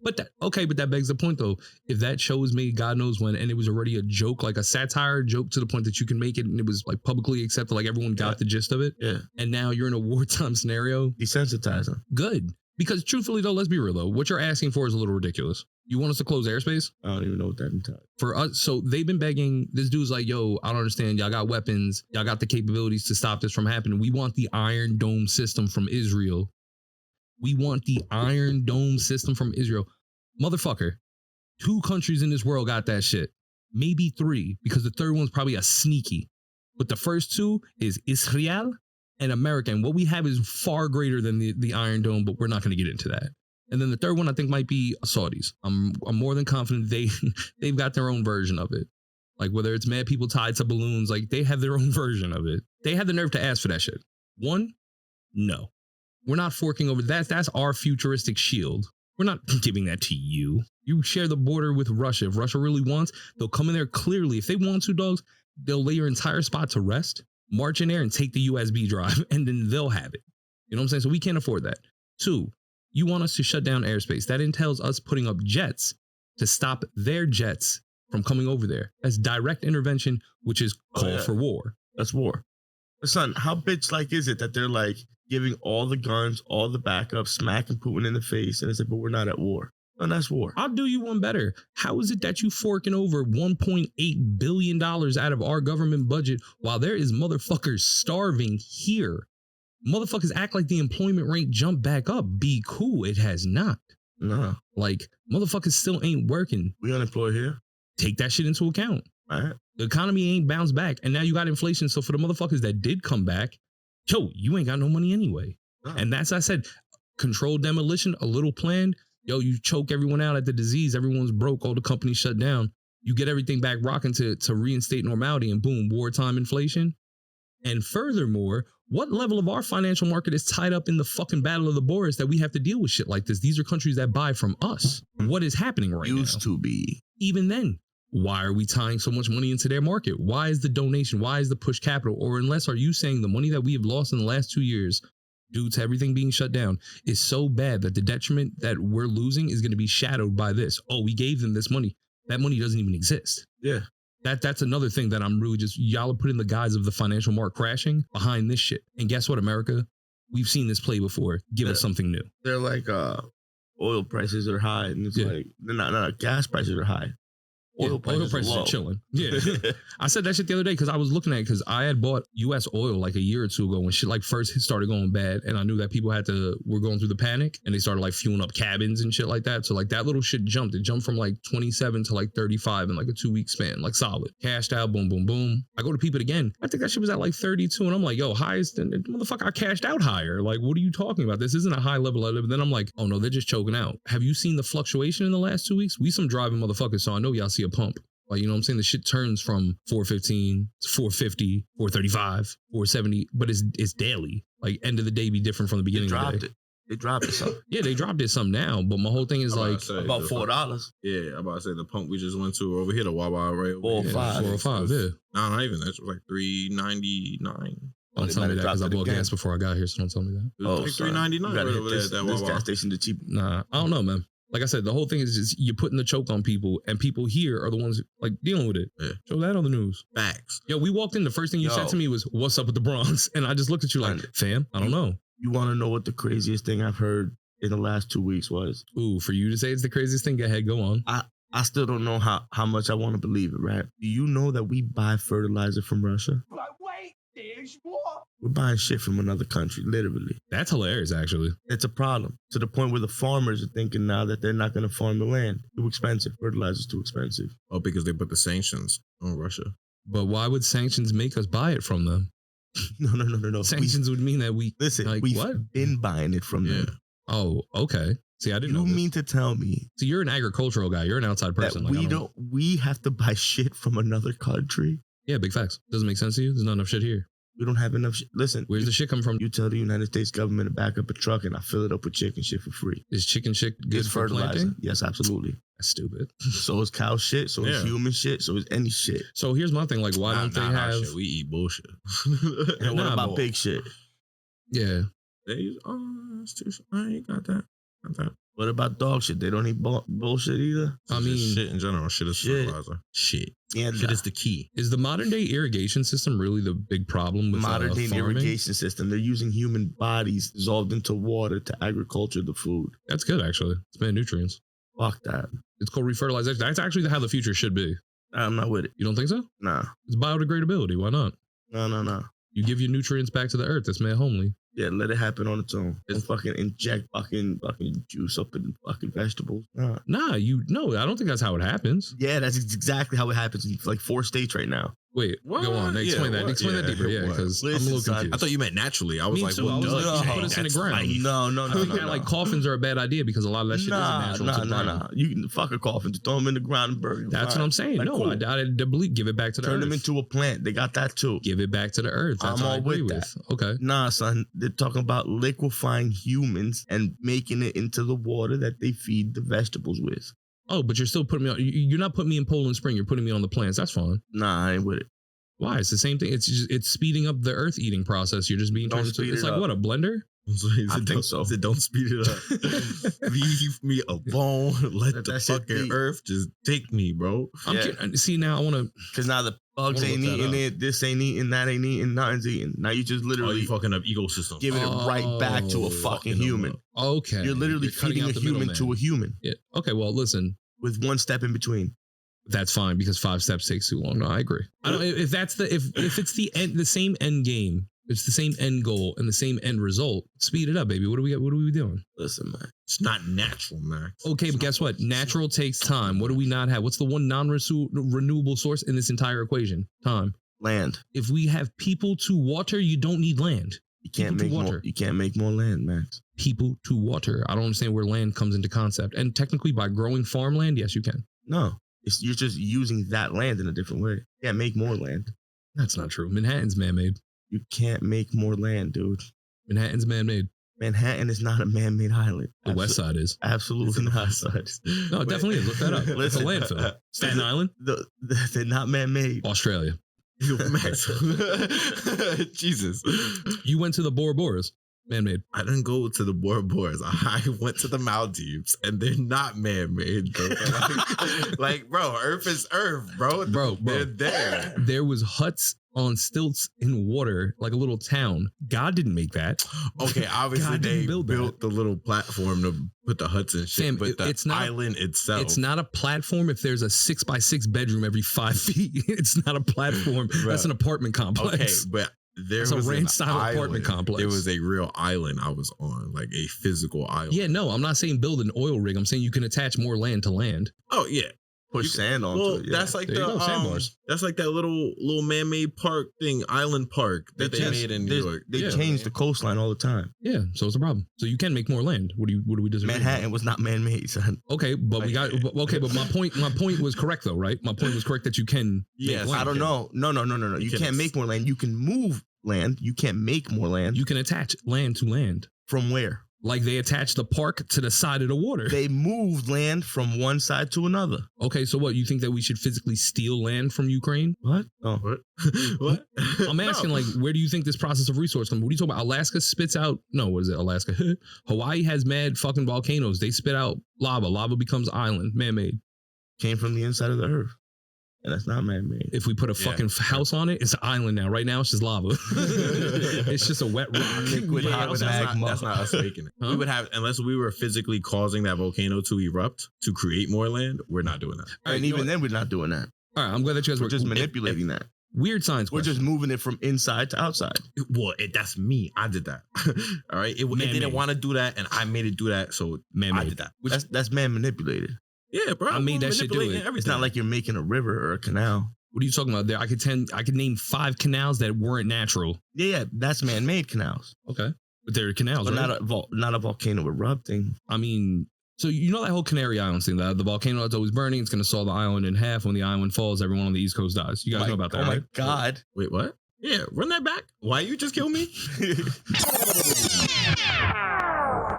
[SPEAKER 3] But that begs the point though. If that show was made God knows when, and it was already a joke, like a satire joke to the point that you can make it and it was like publicly accepted, like everyone got the gist of it.
[SPEAKER 4] Yeah.
[SPEAKER 3] And now you're in a wartime scenario.
[SPEAKER 4] Desensitize them.
[SPEAKER 3] Good. Because truthfully though, let's be real though, what you're asking for is a little ridiculous. You want us to close airspace?
[SPEAKER 4] I don't even know what that entails.
[SPEAKER 3] For us, so they've been begging. This dude's like, "Yo, I don't understand. Y'all got weapons. Y'all got the capabilities to stop this from happening. We want the Iron Dome system from Israel. We want the Iron Dome system from Israel." Motherfucker, 2 countries in this world got that shit. Maybe 3, because the third one's probably a sneaky. But the first 2 is Israel and America. And what we have is far greater than the Iron Dome, but we're not going to get into that. And then the third one I think might be Saudis. I'm more than confident they've got their own version of it. Like, whether it's mad people tied to balloons, like, they have their own version of it. They had the nerve to ask for that shit. 1, no. We're not forking over that. That's our futuristic shield. We're not giving that to you. You share the border with Russia. If Russia really wants, they'll come in there clearly. If they want to, dogs, they'll lay your entire spot to rest, march in there and take the USB drive, and then they'll have it. You know what I'm saying? So we can't afford that. 2, you want us to shut down airspace. That entails us putting up jets to stop their jets from coming over there. That's direct intervention, which is call for war.
[SPEAKER 4] That's war. But son, how bitch-like is it that they're like giving all the guns, all the backup, smacking Putin in the face, and it's like, but we're not at war. And that's war.
[SPEAKER 3] I'll do you one better. How is it that you forking over $1.8 billion out of our government budget while there is motherfuckers starving here? Motherfuckers act like the employment rate jumped back up. Be cool. It has not.
[SPEAKER 4] No.
[SPEAKER 3] Like, motherfuckers still ain't working.
[SPEAKER 4] We unemployed here.
[SPEAKER 3] Take that shit into account.
[SPEAKER 4] All right.
[SPEAKER 3] The economy ain't bounced back. And now you got inflation. So for the motherfuckers that did come back, yo, you ain't got no money anyway.
[SPEAKER 4] No.
[SPEAKER 3] And that's, I said, controlled demolition, a little planned. Yo, you choke everyone out at the disease. Everyone's broke. All the companies shut down. You get everything back rocking to reinstate normality, and boom, wartime inflation. And furthermore, what level of our financial market is tied up in the fucking battle of the Boers that we have to deal with shit like this? These are countries that buy from us. What is happening right now?
[SPEAKER 4] Used to be.
[SPEAKER 3] Even then, why are we tying so much money into their market? Why is the donation? Why is the push capital? Or unless, are you saying the money that we have lost in the last 2 years due to everything being shut down is so bad that the detriment that we're losing is going to be shadowed by this? Oh, we gave them this money. That money doesn't even exist.
[SPEAKER 4] Yeah.
[SPEAKER 3] That's another thing that I'm really just, y'all are putting the guise of the financial market crashing behind this shit. And guess what, America? We've seen this play before. Give us something new.
[SPEAKER 4] They're like, oil prices are high, and it's like, they're not, gas prices are high. Oil prices
[SPEAKER 3] are chilling. Yeah. I said that shit the other day because I was looking at it because I had bought U.S. oil like a year or two ago when shit like first started going bad. And I knew that people were going through the panic and they started like fueling up cabins and shit like that. So like that little shit jumped. It jumped from like 27 to like 35 in like a 2-week span, like solid. Cashed out, boom, boom, boom. I go to peep it again. I think that shit was at like 32. And I'm like, yo, highest, and motherfucker, I cashed out higher. Like, what are you talking about? This isn't a high level. And then I'm like, oh no, they're just choking out. Have you seen the fluctuation in the last 2 weeks? We some driving motherfuckers. So I know y'all see a pump. Like, you know what I'm saying? The shit turns from 415 to 450, 435, 470, but it's daily. Like, end of the day be different from the beginning of the day.
[SPEAKER 4] They dropped it some.
[SPEAKER 3] Yeah, they dropped it some now, but my whole thing is
[SPEAKER 5] I'm about
[SPEAKER 3] like
[SPEAKER 5] to say,
[SPEAKER 4] About
[SPEAKER 5] the
[SPEAKER 4] $4.
[SPEAKER 5] Yeah, I'm about to say the pump we just went to over here, the Wawa right over here.
[SPEAKER 4] 405.
[SPEAKER 3] 405. Yeah.
[SPEAKER 5] No, not even that. It was like $3.99.
[SPEAKER 3] Don't
[SPEAKER 4] they
[SPEAKER 3] tell
[SPEAKER 4] might
[SPEAKER 3] me
[SPEAKER 4] have
[SPEAKER 3] that because I
[SPEAKER 4] dropped it
[SPEAKER 3] bought
[SPEAKER 4] again.
[SPEAKER 3] gas before I got here, so don't tell me that.
[SPEAKER 5] It was like
[SPEAKER 4] son.
[SPEAKER 5] $3.99
[SPEAKER 4] You
[SPEAKER 5] right
[SPEAKER 4] gotta hit
[SPEAKER 5] over there at that
[SPEAKER 4] this
[SPEAKER 5] Wawa.
[SPEAKER 4] gas station, the cheap.
[SPEAKER 3] Nah, I don't know, man. Like I said, the whole thing is just you're putting the choke on people, and people here are the ones like dealing with it.
[SPEAKER 5] Yeah.
[SPEAKER 3] Show that on the news.
[SPEAKER 5] Facts.
[SPEAKER 3] Yo, we walked in. The first thing you said to me was, "What's up with the Bronx?" And I just looked at you like, "Fam, I don't know."
[SPEAKER 4] You want to know what the craziest thing I've heard in the last 2 weeks was?
[SPEAKER 3] Ooh, for you to say it's the craziest thing, go ahead, go on.
[SPEAKER 4] I still don't know how much I want to believe it, right? Do you know that we buy fertilizer from Russia? We're buying shit from another country, literally.
[SPEAKER 3] That's hilarious, actually.
[SPEAKER 4] It's a problem to the point where the farmers are thinking now that they're not going to farm the land. Too expensive. Fertilizer's too expensive.
[SPEAKER 5] Oh, because they put the sanctions on Russia.
[SPEAKER 3] But why would sanctions make us buy it from them?
[SPEAKER 4] No.
[SPEAKER 3] Sanctions would mean that we
[SPEAKER 4] Listen,
[SPEAKER 3] like,
[SPEAKER 4] we've
[SPEAKER 3] what?
[SPEAKER 4] been buying it from them.
[SPEAKER 3] Oh, okay. See, I didn't know
[SPEAKER 4] You
[SPEAKER 3] this.
[SPEAKER 4] mean to tell me
[SPEAKER 3] So you're an agricultural guy. You're an outside person.
[SPEAKER 4] that
[SPEAKER 3] Like,
[SPEAKER 4] we have to buy shit from another country?
[SPEAKER 3] Yeah, big facts. Doesn't make sense to you. There's not enough shit here.
[SPEAKER 4] We don't have enough shit. Listen,
[SPEAKER 3] Where's the shit come from?
[SPEAKER 4] you tell the United States government to back up a truck and I fill it up with chicken shit for free.
[SPEAKER 3] Is chicken shit good
[SPEAKER 4] It's
[SPEAKER 3] for
[SPEAKER 4] fertilizer.
[SPEAKER 3] planting?
[SPEAKER 4] Yes, absolutely.
[SPEAKER 3] That's stupid.
[SPEAKER 4] So is cow shit. So is
[SPEAKER 5] Yeah.
[SPEAKER 4] human shit. So is any shit.
[SPEAKER 3] So here's my thing. Like, why don't they
[SPEAKER 5] Not our
[SPEAKER 3] have?
[SPEAKER 5] shit. We eat bullshit.
[SPEAKER 4] And what
[SPEAKER 3] Nah,
[SPEAKER 4] about
[SPEAKER 3] but-
[SPEAKER 4] big shit?
[SPEAKER 3] Yeah.
[SPEAKER 5] That's too. I ain't got that. Got that.
[SPEAKER 4] What about dog shit? They don't eat bullshit either.
[SPEAKER 3] I
[SPEAKER 5] It's just
[SPEAKER 3] mean-
[SPEAKER 5] shit in general. Shit is
[SPEAKER 4] Shit.
[SPEAKER 5] fertilizer. Shit.
[SPEAKER 4] Yeah,
[SPEAKER 5] Shit is the key.
[SPEAKER 3] Is the modern day irrigation system really the big problem with
[SPEAKER 4] modern day
[SPEAKER 3] farming?
[SPEAKER 4] irrigation system. They're using human bodies dissolved into water to agriculture the food.
[SPEAKER 3] That's good, actually. It's bad nutrients.
[SPEAKER 4] Fuck that.
[SPEAKER 3] It's called refertilization. That's actually how the future should be.
[SPEAKER 4] I'm not with it.
[SPEAKER 3] You don't think so?
[SPEAKER 4] Nah.
[SPEAKER 3] It's biodegradability. Why not?
[SPEAKER 4] No.
[SPEAKER 3] You give your nutrients back to the earth. That's man homely.
[SPEAKER 4] Yeah, let it happen on its own. Don't fucking inject fucking juice up in fucking vegetables. Nah.
[SPEAKER 3] No, I don't think that's how it happens.
[SPEAKER 4] Yeah, that's exactly how it happens in like 4 states right now.
[SPEAKER 3] Wait,
[SPEAKER 5] What?
[SPEAKER 3] go on. Explain
[SPEAKER 5] Yeah,
[SPEAKER 3] that.
[SPEAKER 5] what?
[SPEAKER 3] Explain that
[SPEAKER 5] Yeah,
[SPEAKER 3] deeper. Yeah,
[SPEAKER 5] what?
[SPEAKER 3] because I'm a
[SPEAKER 4] Listen,
[SPEAKER 3] little
[SPEAKER 4] son,
[SPEAKER 3] confused.
[SPEAKER 5] I thought you meant naturally. I was
[SPEAKER 3] Me
[SPEAKER 5] like,
[SPEAKER 3] too.
[SPEAKER 5] well,
[SPEAKER 3] I was
[SPEAKER 5] no,
[SPEAKER 3] like,
[SPEAKER 5] you
[SPEAKER 3] put
[SPEAKER 5] can't.
[SPEAKER 3] us in the
[SPEAKER 5] That's
[SPEAKER 3] ground.
[SPEAKER 5] like-
[SPEAKER 4] No.
[SPEAKER 3] I think that like coffins are a bad idea because a lot of that shit isn't natural to the ground.
[SPEAKER 4] Nah. You can fuck a coffin, just throw them in the ground and bury them.
[SPEAKER 3] That's what I'm saying.
[SPEAKER 4] Like,
[SPEAKER 3] No,
[SPEAKER 4] cool.
[SPEAKER 3] I believe give it back to the
[SPEAKER 4] Turn
[SPEAKER 3] earth.
[SPEAKER 4] them into a plant. They got that too.
[SPEAKER 3] Give it back to the earth. That's
[SPEAKER 4] I'm
[SPEAKER 3] what I
[SPEAKER 4] all
[SPEAKER 3] agree
[SPEAKER 4] with
[SPEAKER 3] with. Okay.
[SPEAKER 4] Nah, son. They're talking about liquefying humans and making it into the water that they feed the vegetables with.
[SPEAKER 3] Oh, but you're still putting me on. You're not putting me in Poland Spring. You're putting me on the plants. That's fine.
[SPEAKER 4] Nah, I ain't with it.
[SPEAKER 3] Why? It's the same thing. It's speeding up the earth eating process. You're just being
[SPEAKER 4] Don't
[SPEAKER 3] turned into.
[SPEAKER 4] speed
[SPEAKER 3] It's
[SPEAKER 4] it
[SPEAKER 3] like
[SPEAKER 4] up.
[SPEAKER 3] what, a blender?
[SPEAKER 4] I think so.
[SPEAKER 5] Don't speed it up. Leave me alone. Let the
[SPEAKER 4] That shit
[SPEAKER 5] fucking
[SPEAKER 4] be-
[SPEAKER 5] earth just take me, bro.
[SPEAKER 3] See, now I want to.
[SPEAKER 4] Because now the bugs
[SPEAKER 3] Wanna
[SPEAKER 4] ain't
[SPEAKER 3] look that
[SPEAKER 4] eating
[SPEAKER 3] up.
[SPEAKER 4] it, this ain't eating, that ain't eating, nothing's eating. Now you just
[SPEAKER 5] Oh,
[SPEAKER 4] literally
[SPEAKER 5] you fucking up ecosystem.
[SPEAKER 4] giving it right back to a
[SPEAKER 3] Oh,
[SPEAKER 4] fucking
[SPEAKER 5] fucking
[SPEAKER 4] human.
[SPEAKER 5] them
[SPEAKER 3] Okay.
[SPEAKER 4] You're literally
[SPEAKER 3] cutting
[SPEAKER 4] feeding
[SPEAKER 3] out
[SPEAKER 4] a
[SPEAKER 3] the
[SPEAKER 4] human
[SPEAKER 3] middleman.
[SPEAKER 4] to a human
[SPEAKER 3] Yeah. Okay. Well, listen.
[SPEAKER 4] with one step in between.
[SPEAKER 3] That's fine because 5 steps takes too long. No, I agree. I don't. If that's if it's the same end game, it's the same end goal and the same end result. Speed it up, baby. What are we doing?
[SPEAKER 4] Listen, man.
[SPEAKER 5] It's not natural, Max.
[SPEAKER 3] Okay,
[SPEAKER 5] It's
[SPEAKER 3] but
[SPEAKER 5] not-
[SPEAKER 3] guess what? Natural takes time. What do we not have? What's the one non-renewable source in this entire equation? Time.
[SPEAKER 4] Land.
[SPEAKER 3] If we have people to water, you don't need land.
[SPEAKER 4] You can't
[SPEAKER 3] People
[SPEAKER 4] make
[SPEAKER 3] to
[SPEAKER 4] more.
[SPEAKER 3] water.
[SPEAKER 4] You can't make more land, Max.
[SPEAKER 3] People to water. I don't understand where land comes into concept. And technically, by growing farmland, yes, you can.
[SPEAKER 4] No. You're just using that land in a different way. You can't make more land.
[SPEAKER 3] That's not true. Manhattan's man-made.
[SPEAKER 4] You can't make more land, dude.
[SPEAKER 3] Manhattan's man-made.
[SPEAKER 4] Manhattan is not a man-made island.
[SPEAKER 3] The West Side is.
[SPEAKER 4] Absolutely not.
[SPEAKER 3] No, it definitely is. Look that up. It's a
[SPEAKER 4] Listen.
[SPEAKER 3] landfill. Staten Island,
[SPEAKER 4] They're not man-made.
[SPEAKER 3] Australia.
[SPEAKER 5] Yo, Max. Jesus.
[SPEAKER 3] You went to the Bora Boras. Man-made.
[SPEAKER 5] I didn't go to the Bora Boras. I went to the Maldives, and they're not man-made. Bro. Like, bro, Earth is Earth, bro.
[SPEAKER 3] Bro.
[SPEAKER 5] They're there.
[SPEAKER 3] There was huts on stilts in water, like a little town. God didn't make that.
[SPEAKER 5] Okay, obviously
[SPEAKER 3] God didn't
[SPEAKER 5] they
[SPEAKER 3] build
[SPEAKER 5] built
[SPEAKER 3] that.
[SPEAKER 5] the little platform to put the huts and shit,
[SPEAKER 3] Sam,
[SPEAKER 5] but the
[SPEAKER 3] it's not-
[SPEAKER 5] island itself.
[SPEAKER 3] It's not a platform if there's a 6x6 bedroom every 5 feet. It's not a platform. That's an apartment complex.
[SPEAKER 5] Okay, but there
[SPEAKER 3] It's a
[SPEAKER 5] was an
[SPEAKER 3] ranch-style apartment
[SPEAKER 5] island.
[SPEAKER 3] complex.
[SPEAKER 5] There was a real island I was on, like a physical island.
[SPEAKER 3] Yeah, no, I'm not saying build an oil rig. I'm saying you can attach more land to land.
[SPEAKER 5] Oh yeah.
[SPEAKER 4] Push
[SPEAKER 5] You-
[SPEAKER 4] sand onto
[SPEAKER 5] Well,
[SPEAKER 4] it. Yeah.
[SPEAKER 5] that's like
[SPEAKER 3] There you go,
[SPEAKER 5] the
[SPEAKER 3] sandbars.
[SPEAKER 5] that's like that little man-made park thing, island park that they made in New York.
[SPEAKER 4] They
[SPEAKER 3] Yeah.
[SPEAKER 4] change the coastline all the time.
[SPEAKER 3] Yeah, so it's a problem. So you can make more land. What do we disagree?
[SPEAKER 4] Manhattan was not man-made, son.
[SPEAKER 3] Okay, but we got but my point was correct though, right? My point was correct that you can
[SPEAKER 5] Yes,
[SPEAKER 3] make land.
[SPEAKER 4] I don't know. No. You can't make more land. You can move land. You can't make more land.
[SPEAKER 3] You can attach land to land.
[SPEAKER 4] From where?
[SPEAKER 3] Like they attached the park to the side of the water.
[SPEAKER 4] They moved land from one side to another.
[SPEAKER 3] Okay, so what? You think that we should physically steal land from Ukraine?
[SPEAKER 4] What? Oh.
[SPEAKER 5] What? What?
[SPEAKER 3] I'm asking,
[SPEAKER 5] No.
[SPEAKER 3] like, where do you think this process of resource comes? What are you talking about? Alaska spits out, no, what is it? Alaska. Hawaii has mad fucking volcanoes. They spit out lava. Lava becomes island, man-made.
[SPEAKER 4] Came from the inside of the earth. And that's not man-made.
[SPEAKER 3] If we put a fucking house on it, it's an island now. Right now, it's just lava. It's just a wet rock.
[SPEAKER 4] Liquid
[SPEAKER 3] Yeah,
[SPEAKER 4] hot
[SPEAKER 3] that's
[SPEAKER 4] magma.
[SPEAKER 5] That's not us making it.
[SPEAKER 3] Huh?
[SPEAKER 5] We would have, unless we were physically causing that volcano to erupt to create more land, we're not doing that.
[SPEAKER 3] All right,
[SPEAKER 4] And
[SPEAKER 3] you know
[SPEAKER 4] even
[SPEAKER 3] what?
[SPEAKER 4] then, we're not doing that.
[SPEAKER 3] All right, I'm glad that you guys
[SPEAKER 4] We're
[SPEAKER 3] were
[SPEAKER 4] just manipulating that.
[SPEAKER 3] Weird science
[SPEAKER 4] We're
[SPEAKER 3] question.
[SPEAKER 4] just moving it from inside to outside.
[SPEAKER 5] Well, that's me. I did that. All right. It
[SPEAKER 3] Man-made.
[SPEAKER 5] didn't want to do that, and I made it do that. So I
[SPEAKER 3] Man-made.
[SPEAKER 5] did that.
[SPEAKER 4] That's man manipulated.
[SPEAKER 5] Yeah, bro.
[SPEAKER 3] I made that shit do
[SPEAKER 5] manipulating
[SPEAKER 3] it.
[SPEAKER 5] everything.
[SPEAKER 4] It's not like you're making a river or a canal.
[SPEAKER 3] What are you talking about there? I could name 5 canals that weren't natural.
[SPEAKER 4] Yeah, that's man-made canals,
[SPEAKER 3] Okay. But they're canals,
[SPEAKER 4] but
[SPEAKER 3] right?
[SPEAKER 4] not a volcano erupting.
[SPEAKER 3] I mean, so you know that whole Canary Islands thing, the volcano that's always burning, it's going to saw the island in half. When the island falls, everyone on the East Coast dies. You guys know about that,
[SPEAKER 4] Oh my
[SPEAKER 3] right?
[SPEAKER 4] God.
[SPEAKER 5] Wait, what? Yeah, run that back. Why you just kill me?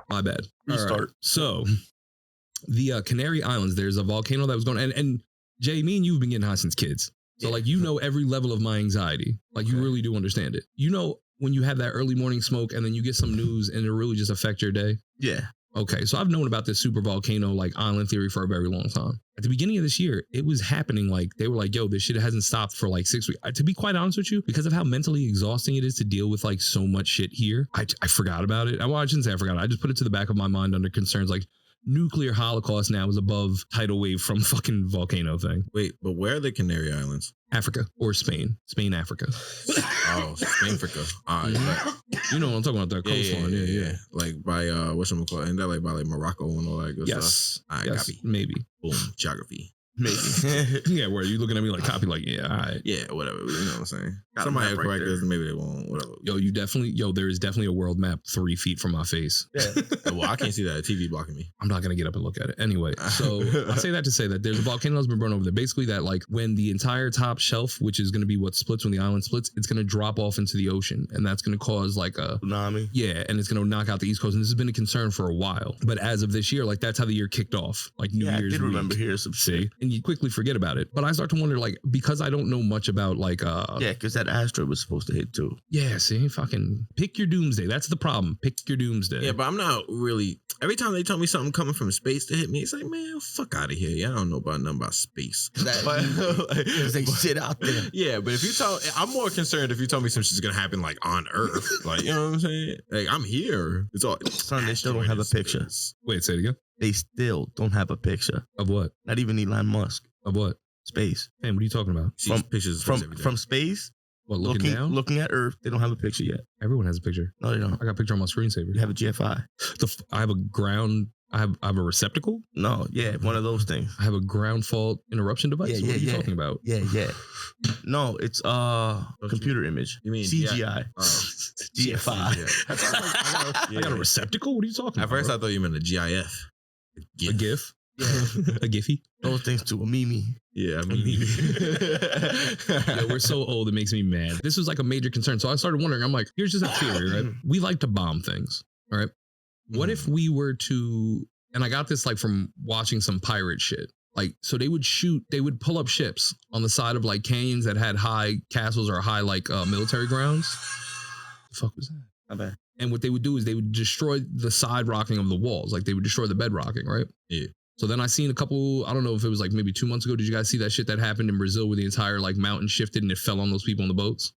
[SPEAKER 3] My bad. All right.
[SPEAKER 4] Restart.
[SPEAKER 3] So the Canary Islands, there's a volcano that was going, and Jay, me and you've been getting high since kids. So
[SPEAKER 4] Yeah.
[SPEAKER 3] like, you know, every level of my anxiety, like you
[SPEAKER 4] Okay.
[SPEAKER 3] really do understand it. You know, when you have that early morning smoke and then you get some news and it really just affect your day.
[SPEAKER 4] Yeah.
[SPEAKER 3] Okay, so I've known about this super volcano like island theory for a very long time. At the beginning of this year, it was happening like they were like, yo, this shit hasn't stopped for like 6 weeks. To be quite honest with you, because of how mentally exhausting it is to deal with like so much shit here, I forgot about it. Well, I shouldn't say I forgot. I just put it to the back of my mind under concerns like nuclear holocaust now is above tidal wave from fucking volcano thing.
[SPEAKER 5] Wait, but where are the Canary Islands?
[SPEAKER 3] Africa or Spain, Africa.
[SPEAKER 5] Oh, Spain, Africa. All right.
[SPEAKER 3] You know what I'm talking about, that coastline. Yeah.
[SPEAKER 5] Like by whatchamacallit? Ain't that like by like Morocco and all that good stuff?
[SPEAKER 3] Yes.
[SPEAKER 5] All right,
[SPEAKER 3] Yes,
[SPEAKER 5] copy.
[SPEAKER 3] maybe.
[SPEAKER 5] Boom, geography.
[SPEAKER 4] Maybe.
[SPEAKER 3] Yeah, where you looking at me like copy, like, yeah, all right.
[SPEAKER 5] Yeah, whatever. You know what I'm saying?
[SPEAKER 4] Got a
[SPEAKER 5] Somebody
[SPEAKER 4] map
[SPEAKER 5] will
[SPEAKER 4] right
[SPEAKER 5] correct
[SPEAKER 4] there.
[SPEAKER 5] us, maybe they won't. Whatever.
[SPEAKER 3] There is definitely a world map 3 feet from my face.
[SPEAKER 4] Yeah.
[SPEAKER 5] Well, I can't see that. The TV blocking me.
[SPEAKER 3] I'm not gonna get up and look at it anyway. So I say that to say that there's a volcano that's been burned over there. Basically, that like when the entire top shelf, which is gonna be what splits when the island splits, it's gonna drop off into the ocean, and that's gonna cause like a
[SPEAKER 4] Tsunami.
[SPEAKER 3] and it's gonna knock out the East Coast. And this has been a concern for a while. But as of this year, like that's how the year kicked off. Like New
[SPEAKER 4] Yeah, I
[SPEAKER 3] Year's
[SPEAKER 4] did
[SPEAKER 3] week.
[SPEAKER 4] remember hearing some
[SPEAKER 3] See,
[SPEAKER 4] shit.
[SPEAKER 3] and you quickly forget about it. But I start to wonder, like, because I don't know much about like
[SPEAKER 4] Yeah, because that asteroid was supposed to hit too.
[SPEAKER 3] yeah, see, fucking pick your doomsday. That's the problem. Pick your doomsday.
[SPEAKER 5] Yeah, but I'm not really. Every time they tell me something coming from space to hit me, it's like, man, fuck out of here. Yeah, I don't know about nothing about space.
[SPEAKER 4] Because they shit out there.
[SPEAKER 5] Yeah, but if you tell, I'm more concerned if you tell me some shit's gonna happen like on Earth. Like, you know what I'm saying? Like, I'm here. It's all.
[SPEAKER 4] Son, they still don't have a picture.
[SPEAKER 3] Wait, say it again.
[SPEAKER 4] They still don't have a picture.
[SPEAKER 3] Of what?
[SPEAKER 4] Not even Elon Musk.
[SPEAKER 3] Of what?
[SPEAKER 4] Space.
[SPEAKER 3] Man, what are you talking about?
[SPEAKER 5] See
[SPEAKER 4] From-
[SPEAKER 5] pictures of
[SPEAKER 4] From
[SPEAKER 5] space every day.
[SPEAKER 4] from space,
[SPEAKER 3] What, looking down?
[SPEAKER 4] looking at Earth, they don't have a picture yet.
[SPEAKER 3] Everyone has a picture.
[SPEAKER 4] No, they don't.
[SPEAKER 3] I got a picture on my screensaver.
[SPEAKER 4] You have a GFI.
[SPEAKER 3] I have a ground. I have a receptacle.
[SPEAKER 4] No, yeah, one of those things.
[SPEAKER 3] I have a ground fault interruption device.
[SPEAKER 4] Yeah,
[SPEAKER 3] What are you
[SPEAKER 4] yeah.
[SPEAKER 3] talking about?
[SPEAKER 4] Yeah, yeah. No, it's computer image.
[SPEAKER 5] You mean
[SPEAKER 4] CGI.
[SPEAKER 5] Oh.
[SPEAKER 4] GFI.
[SPEAKER 5] Yeah.
[SPEAKER 3] I got a receptacle. What are you talking
[SPEAKER 5] At
[SPEAKER 3] about?
[SPEAKER 5] first, I thought you meant a GIF.
[SPEAKER 3] a GIF,
[SPEAKER 4] Yeah.
[SPEAKER 3] a Giphy.
[SPEAKER 4] Those things to a meme.
[SPEAKER 5] Yeah, I mean,
[SPEAKER 3] Yeah, we're so old. It makes me mad. This was like a major concern. So I started wondering. I'm like, here's just a theory, right? We like to bomb things. All right. What if we were to, and I got this like from watching some pirate shit. Like, so they would pull up ships on the side of like canyons that had high castles or high like military grounds. The fuck was that?
[SPEAKER 4] My bad.
[SPEAKER 3] And what they would do is they would destroy the side rocking of the walls. Like they would destroy the bed rocking, right?
[SPEAKER 5] Yeah.
[SPEAKER 3] So then I seen a couple, I don't know if it was like maybe 2 months ago. Did you guys see that shit that happened in Brazil where the entire like mountain shifted and it fell on those people on the boats?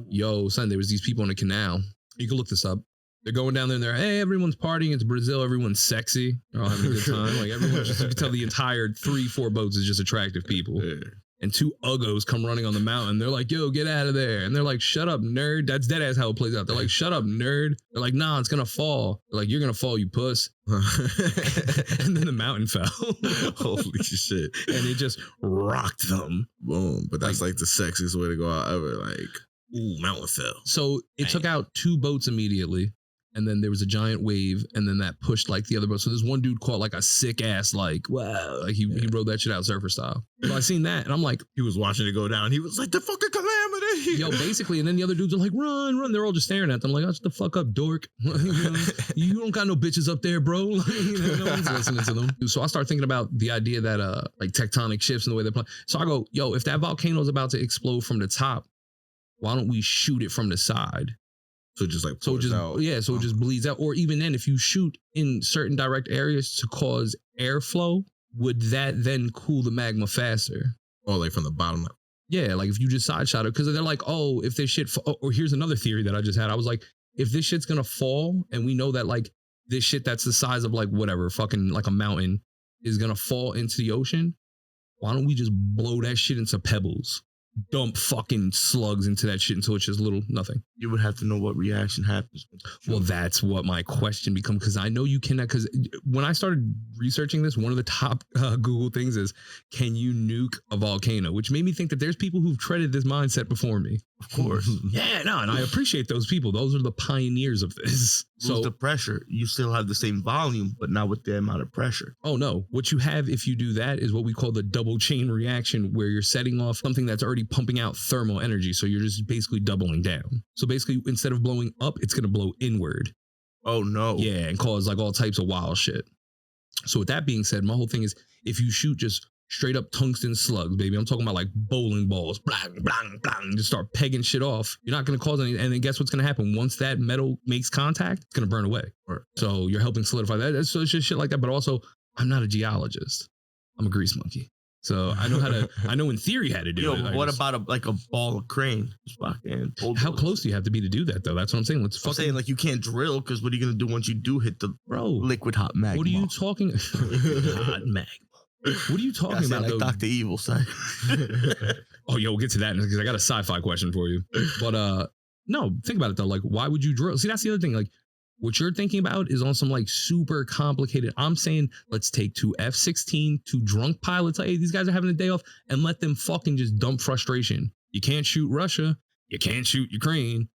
[SPEAKER 3] Yo, son, there was these people in the canal. You can look this up. They're going down there and they're, hey, everyone's partying. It's Brazil. Everyone's sexy. They're all having a good time. Like everyone's just, you can tell the entire 3-4 boats is just attractive people.
[SPEAKER 5] Yeah.
[SPEAKER 3] And 2 uggos come running on the mountain. They're like, yo, get out of there. And they're like, shut up, nerd. That's dead ass how it plays out. They're like, shut up, nerd. They're like, nah, it's going to fall. They're like, you're going to fall, you puss. And then the mountain fell.
[SPEAKER 5] Holy shit.
[SPEAKER 3] And it just rocked them.
[SPEAKER 5] Boom. But that's like the sexiest way to go out ever. Like, ooh, mountain fell.
[SPEAKER 3] So it took out 2 boats immediately. And then there was a giant wave, and then that pushed like the other boat. So this one dude caught like a sick ass, like, wow, like he rode that shit out surfer style. So I seen that, and I'm like,
[SPEAKER 5] He was watching it go down. He was like, the fucking calamity.
[SPEAKER 3] Yo, basically, and then the other dudes are like, run. They're all just staring at them like, shut the fuck up, dork. You don't got no bitches up there, bro. No one's listening to them. So I start thinking about the idea that like tectonic shifts and the way they play. So I go, yo, if that volcano is about to explode from the top, why don't we shoot it from the side?
[SPEAKER 5] So just like
[SPEAKER 3] So it just
[SPEAKER 5] out.
[SPEAKER 3] it just bleeds out. Or even then, if you shoot in certain direct areas to cause airflow, would that then cool the magma faster?
[SPEAKER 5] Oh, like from the bottom up.
[SPEAKER 3] Yeah, like if you just side shot it, because they're like, oh, if this shit, or here's another theory that I just had. I was like, if this shit's gonna fall, and we know that like this shit that's the size of like whatever, fucking like a mountain, is gonna fall into the ocean, why don't we just blow that shit into pebbles? Dump fucking slugs into that shit until it's just little nothing.
[SPEAKER 4] You would have to know what reaction happens.
[SPEAKER 3] Well, that's what my question becomes, because I know you cannot, because when I started researching this, one of the top Google things is, can you nuke a volcano? Which made me think that there's people who've treaded this mindset before me.
[SPEAKER 4] Of course.
[SPEAKER 3] Yeah, no, and I appreciate those people. Those are the pioneers of this.
[SPEAKER 4] Lose the pressure. You still have the same volume, but not with the amount of pressure.
[SPEAKER 3] Oh no, what you have if you do that is what we call the double chain reaction, where you're setting off something that's already pumping out thermal energy. So you're just basically doubling down. So basically, instead of blowing up, it's going to blow inward.
[SPEAKER 4] Oh no.
[SPEAKER 3] Yeah, and cause like all types of wild shit. So with that being said, my whole thing is, if you shoot just straight up tungsten slugs, baby, I'm talking about like bowling balls, blang, blang, blang, just start pegging shit off, you're not going to cause any, and then guess what's going to happen? Once that metal makes contact, it's going to burn away. So you're helping solidify that. So it's just shit like that. But also, I'm not a geologist. I'm a grease monkey. So I know how to, I know in theory how to do it.
[SPEAKER 4] What about a ball of crane?
[SPEAKER 3] How close do you have to be to do that though? That's what I'm saying.
[SPEAKER 4] I'm saying like you can't drill, because what are you going to do once you do hit the liquid hot magma?
[SPEAKER 3] What are you talking? Hot magma. What are you talking about?
[SPEAKER 4] Like
[SPEAKER 3] though?
[SPEAKER 4] Dr. Evil side.
[SPEAKER 3] Oh, yo, we'll get to that because I got a sci-fi question for you. But no, think about it though. Like, why would you drill? See, that's the other thing. Like, what you're thinking about is on some like super complicated. I'm saying let's take two F-16, two drunk pilots. Hey, these guys are having a day off, and let them fucking just dump frustration. You can't shoot Russia. You can't shoot Ukraine.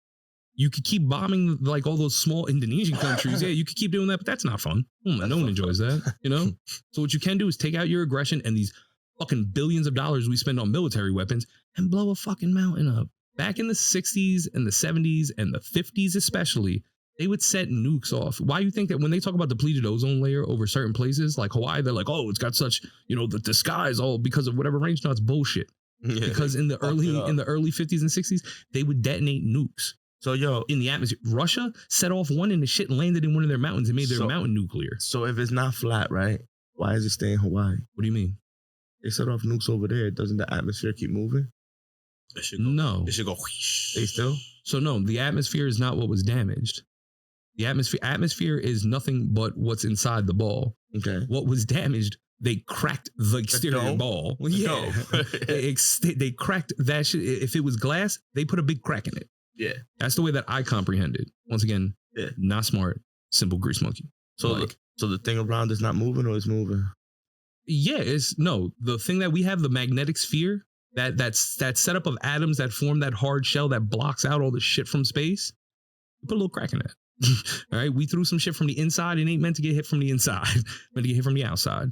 [SPEAKER 3] You could keep bombing like all those small Indonesian countries. Yeah, you could keep doing that, but that's not fun. No one enjoys that, you know? So what you can do is take out your aggression and these fucking billions of dollars we spend on military weapons and blow a fucking mountain up. Back in the 60s and the 70s and the 50s especially, they would set nukes off. Why do you think that when they talk about depleted ozone layer over certain places like Hawaii, they're like, oh, it's got such, the sky is all because of whatever range? No, it's bullshit. Yeah. Because in the early 50s and 60s, they would detonate nukes.
[SPEAKER 4] So,
[SPEAKER 3] in the atmosphere, Russia set off one and the shit landed in one of their mountains and made their mountain nuclear.
[SPEAKER 4] So if it's not flat, right? Why is it staying in Hawaii?
[SPEAKER 3] What do you mean?
[SPEAKER 4] They set off nukes over there. Doesn't the atmosphere keep moving?
[SPEAKER 5] It should go,
[SPEAKER 3] no.
[SPEAKER 5] It should go.
[SPEAKER 4] They still?
[SPEAKER 3] So no, the atmosphere is not what was damaged. The atmosphere is nothing but what's inside the ball.
[SPEAKER 4] Okay.
[SPEAKER 3] What was damaged, they cracked the exterior ball. Yeah. They cracked that shit. If it was glass, they put a big crack in it.
[SPEAKER 4] Yeah.
[SPEAKER 3] That's the way that I comprehend it. Once again, not smart, simple grease monkey.
[SPEAKER 4] So so the thing around is not moving, or it's moving?
[SPEAKER 3] Yeah, the thing that we have, the magnetic sphere, that's that setup of atoms that form that hard shell that blocks out all the shit from space. You put a little crack in that. All right. We threw some shit from the inside. It ain't meant to get hit from the inside, meant to get hit from the outside.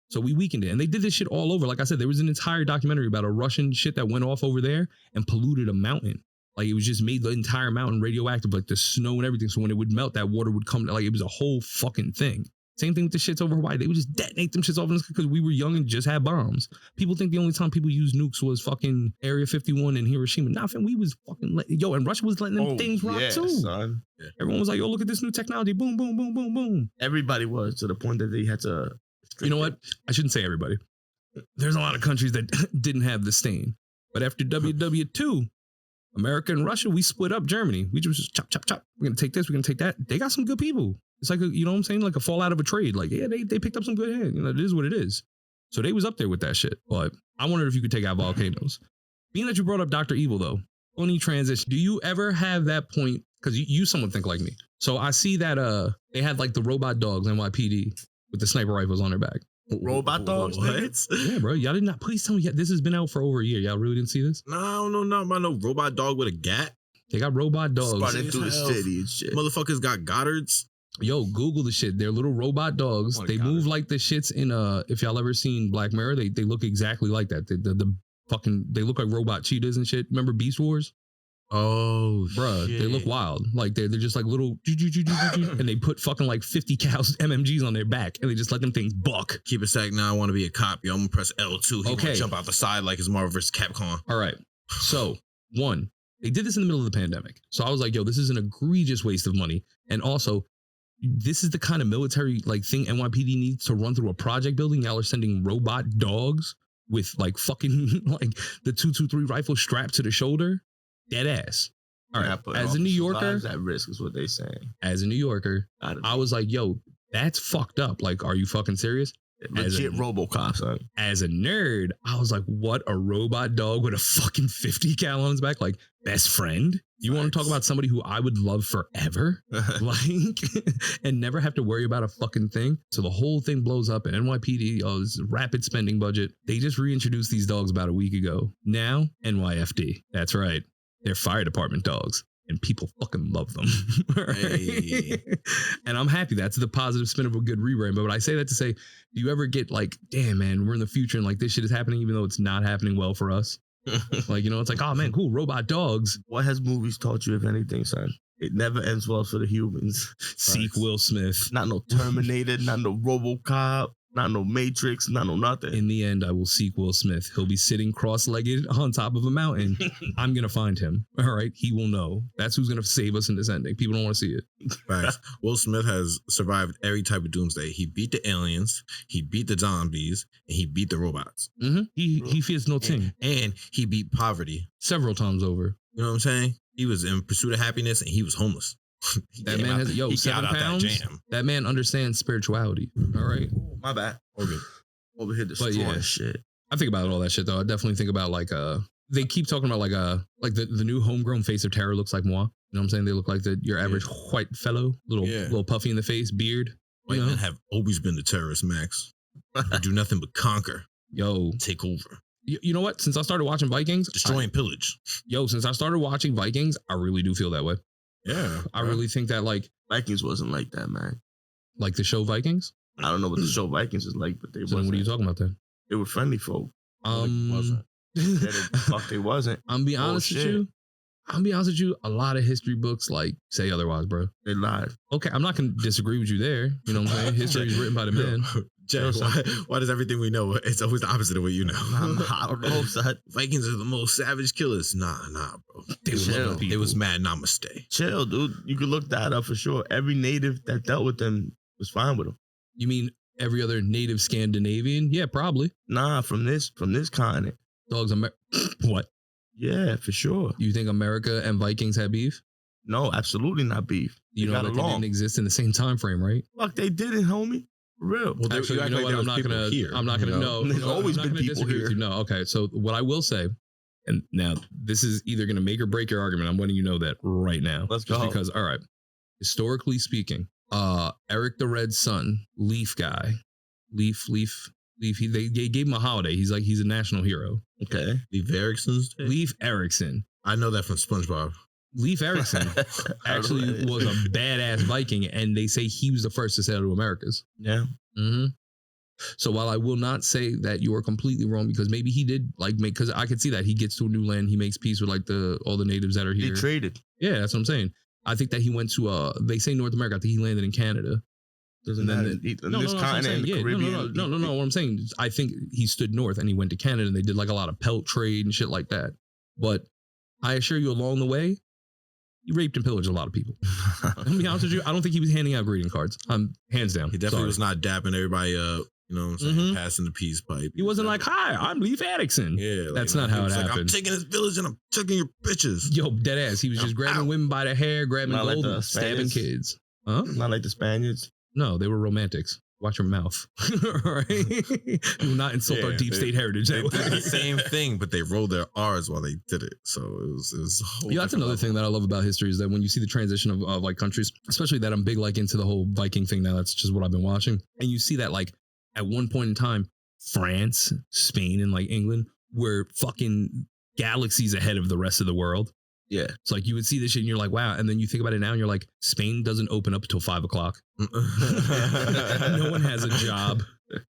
[SPEAKER 3] So we weakened it. And they did this shit all over. Like I said, there was an entire documentary about a Russian shit that went off over there and polluted a mountain. Like it was just made the entire mountain radioactive, like the snow and everything. So when it would melt, that water would come, like it was a whole fucking thing. Same thing with the shits over Hawaii. They would just detonate them shits off because we were young and just had bombs. People think the only time people used nukes was fucking Area 51 in Hiroshima. Nah, fam, we was fucking and Russia was letting them things rock too.
[SPEAKER 4] Son.
[SPEAKER 3] Yeah. Everyone was like, yo, look at this new technology. Boom, boom, boom, boom, boom.
[SPEAKER 4] Everybody was, to the point that they had to.
[SPEAKER 3] You know what? I shouldn't say everybody. There's a lot of countries that didn't have the stain. But after WW2, America and Russia, we split up Germany. We just chop, chop, chop. We're going to take this. We're going to take that. They got some good people. It's like, you know what I'm saying? Like a fallout of a trade. Like, yeah, they picked up some good hands. It is what it is. So they was up there with that shit. But I wondered if you could take out volcanoes. Being that you brought up Dr. Evil, though, funny transition. Do you ever have that point? Because you somewhat think like me. So I see that they had like the robot dogs, NYPD, with the sniper rifles on their back.
[SPEAKER 4] Robot dogs?
[SPEAKER 5] What?
[SPEAKER 3] Yeah, bro. Y'all did not. Please tell me. This has been out for over a year. Y'all really didn't see this?
[SPEAKER 5] No, I don't know nothing about no robot dog with a gat.
[SPEAKER 3] They got robot dogs.
[SPEAKER 4] Running through the city and shit.
[SPEAKER 5] Motherfuckers got Goddards.
[SPEAKER 3] Yo, Google the shit. They're little robot dogs. They move like the shits in if y'all ever seen Black Mirror, they look exactly like that. The fucking, they look like robot cheetahs and shit. Remember Beast Wars?
[SPEAKER 5] Oh,
[SPEAKER 3] Bruh,
[SPEAKER 5] shit.
[SPEAKER 3] they look wild. Like they're just like little, and they put fucking like 50 cows MMGs on their back, and they just let them things buck.
[SPEAKER 5] Keep it sec. Now I want to be a cop. Yo, I'm gonna press L2. He
[SPEAKER 3] Okay.
[SPEAKER 5] gonna jump out the side like it's Marvel vs. Capcom.
[SPEAKER 3] All right. So, one, they did this in the middle of the pandemic. So I was like, yo, this is an egregious waste of money. And also, this is the kind of military like thing NYPD needs to run through a project building. Y'all are sending robot dogs with like fucking like the 223 rifle strapped to the shoulder. Dead ass. All right. As a New Yorker,
[SPEAKER 4] at risk is what they saying.
[SPEAKER 3] as a New Yorker, I was like, yo, that's fucked up. Like, are you fucking serious?
[SPEAKER 4] legit RoboCop, son.
[SPEAKER 3] As a nerd, I was like, what, a robot dog with a fucking 50 cal on his back? Like, best friend? You want to talk about somebody who I would love forever? Like, and never have to worry about a fucking thing? So the whole thing blows up, and NYPD, this rapid spending budget. They just reintroduced these dogs about a week ago. Now, NYFD. That's right. They're fire department dogs. And people fucking love them. Hey. And I'm happy. That's the positive spin of a good rebrand. But I say that to say, do you ever get like, damn, man, we're in the future and like this shit is happening, even though it's not happening well for us? Like, you know, it's like, oh man, cool, robot dogs.
[SPEAKER 4] What has movies taught you, if anything, son? It never ends well for the humans.
[SPEAKER 3] Seek Will Smith.
[SPEAKER 4] Not no Terminator, not no RoboCop, not no Matrix, not no nothing.
[SPEAKER 3] In the end, I will seek Will Smith. He'll be sitting cross-legged on top of a mountain. I'm going to find him. All right. He will know. That's who's going to save us in this ending. People don't want to see it.
[SPEAKER 5] Facts. Will Smith has survived every type of doomsday. He beat the aliens, he beat the zombies, and he beat the robots.
[SPEAKER 3] Mm-hmm. He fears no thing.
[SPEAKER 5] And he beat poverty.
[SPEAKER 3] Several times over.
[SPEAKER 5] You know what I'm saying? He was in pursuit of happiness and he was homeless.
[SPEAKER 3] That man has, yo, 7 pounds. That man understands spirituality. All right.
[SPEAKER 4] My bad. Okay. Over here destroying shit.
[SPEAKER 3] I think about all that shit though. I definitely think about like they keep talking about like the new homegrown face of terror looks like moi. You know what I'm saying? They look like your average white fellow, little puffy in the face, beard.
[SPEAKER 5] White men have always been the terrorists, Max. They do nothing but conquer.
[SPEAKER 3] Yo.
[SPEAKER 5] Take over.
[SPEAKER 3] You know what? Since I started watching Vikings,
[SPEAKER 5] destroy and pillage.
[SPEAKER 3] Since I started watching Vikings, I really do feel that way.
[SPEAKER 5] Yeah.
[SPEAKER 3] I really think that like
[SPEAKER 4] Vikings wasn't like that, man.
[SPEAKER 3] Like the show Vikings?
[SPEAKER 4] I don't know what the show Vikings is like, but they wasn't.
[SPEAKER 3] What are you talking about then?
[SPEAKER 4] They were friendly folk.
[SPEAKER 5] Wasn't.
[SPEAKER 4] Fuck, they wasn't.
[SPEAKER 3] I'm be honest with you. A lot of history books like say otherwise, bro.
[SPEAKER 4] They lied.
[SPEAKER 3] Okay, I'm not gonna disagree with you there. You know what I'm saying? History is written by the men.
[SPEAKER 5] Jack, why does everything we know, it's always the opposite of what you know?
[SPEAKER 4] I don't know, son.
[SPEAKER 5] Vikings are the most savage killers. Nah, bro. It was mad namaste.
[SPEAKER 4] Chill, dude. You could look that up for sure. Every native that dealt with them was fine with them.
[SPEAKER 3] You mean every other native Scandinavian? Yeah, probably.
[SPEAKER 4] Nah, from this continent.
[SPEAKER 3] Dogs, what?
[SPEAKER 4] Yeah, for sure.
[SPEAKER 3] You think America and Vikings had beef?
[SPEAKER 4] No, absolutely not beef.
[SPEAKER 3] You know that they didn't exist in the same time frame, right?
[SPEAKER 4] Fuck, they didn't, homie. For real.
[SPEAKER 3] Well, actually, you know what? I'm not gonna. No,
[SPEAKER 4] there's always been people here.
[SPEAKER 3] No, okay. So what I will say, and now this is either gonna make or break your argument. I'm letting you know that right now.
[SPEAKER 4] Let's
[SPEAKER 3] just
[SPEAKER 4] go.
[SPEAKER 3] Because, all right, historically speaking, Eric the Red's son, Leaf guy, Leaf. They gave him a holiday. He's a national hero.
[SPEAKER 4] Okay.
[SPEAKER 5] Leif Erikson's day?
[SPEAKER 3] Leif Erikson.
[SPEAKER 5] I know that from SpongeBob.
[SPEAKER 3] Leif Erikson actually was a badass Viking, and they say he was the first to sail to Americas.
[SPEAKER 4] Yeah.
[SPEAKER 3] Mm-hmm. So while I will not say that you are completely wrong, because maybe he did because I could see that he gets to a new land, he makes peace with all the natives that are here.
[SPEAKER 4] They traded.
[SPEAKER 3] Yeah, that's what I'm saying. I think that he went to they say North America. I think he landed in Canada.
[SPEAKER 4] Doesn't matter. This continent, the Caribbean.
[SPEAKER 3] No. What I'm saying is I think he stood north and he went to Canada and they did like a lot of pelt trade and shit like that. But I assure you, along the way, he raped and pillaged a lot of people. I'll be honest with you, I don't think he was handing out greeting cards. Hands down.
[SPEAKER 5] He definitely was not dapping everybody up. You know what I'm saying?
[SPEAKER 3] Mm-hmm.
[SPEAKER 5] Passing the peace pipe.
[SPEAKER 3] He wasn't like, "Hi, I'm Leif Erikson."
[SPEAKER 5] Yeah,
[SPEAKER 3] that's not how it happened.
[SPEAKER 5] Like, I'm taking this village and I'm taking your bitches.
[SPEAKER 3] Yo, dead ass. He was just grabbing women by the hair, grabbing
[SPEAKER 4] Not
[SPEAKER 3] gold,
[SPEAKER 4] like
[SPEAKER 3] and stabbing kids. Huh?
[SPEAKER 4] Not like the Spaniards.
[SPEAKER 3] No, they were romantics. Watch your mouth. All right? Do not insult our deep state heritage.
[SPEAKER 5] They did the same thing, but they rolled their R's while they did it. So it was a whole
[SPEAKER 3] that's another thing that I love about history is that when you see the transition of like countries, especially that I'm big like into the whole Viking thing now, that's just what I've been watching. And you see that like at one point in time, France, Spain, and like England were fucking galaxies ahead of the rest of the world.
[SPEAKER 4] Yeah.
[SPEAKER 3] It's like you would see this shit and you're like, wow. And then you think about it now and you're like, Spain doesn't open up until 5 o'clock. No one has a job.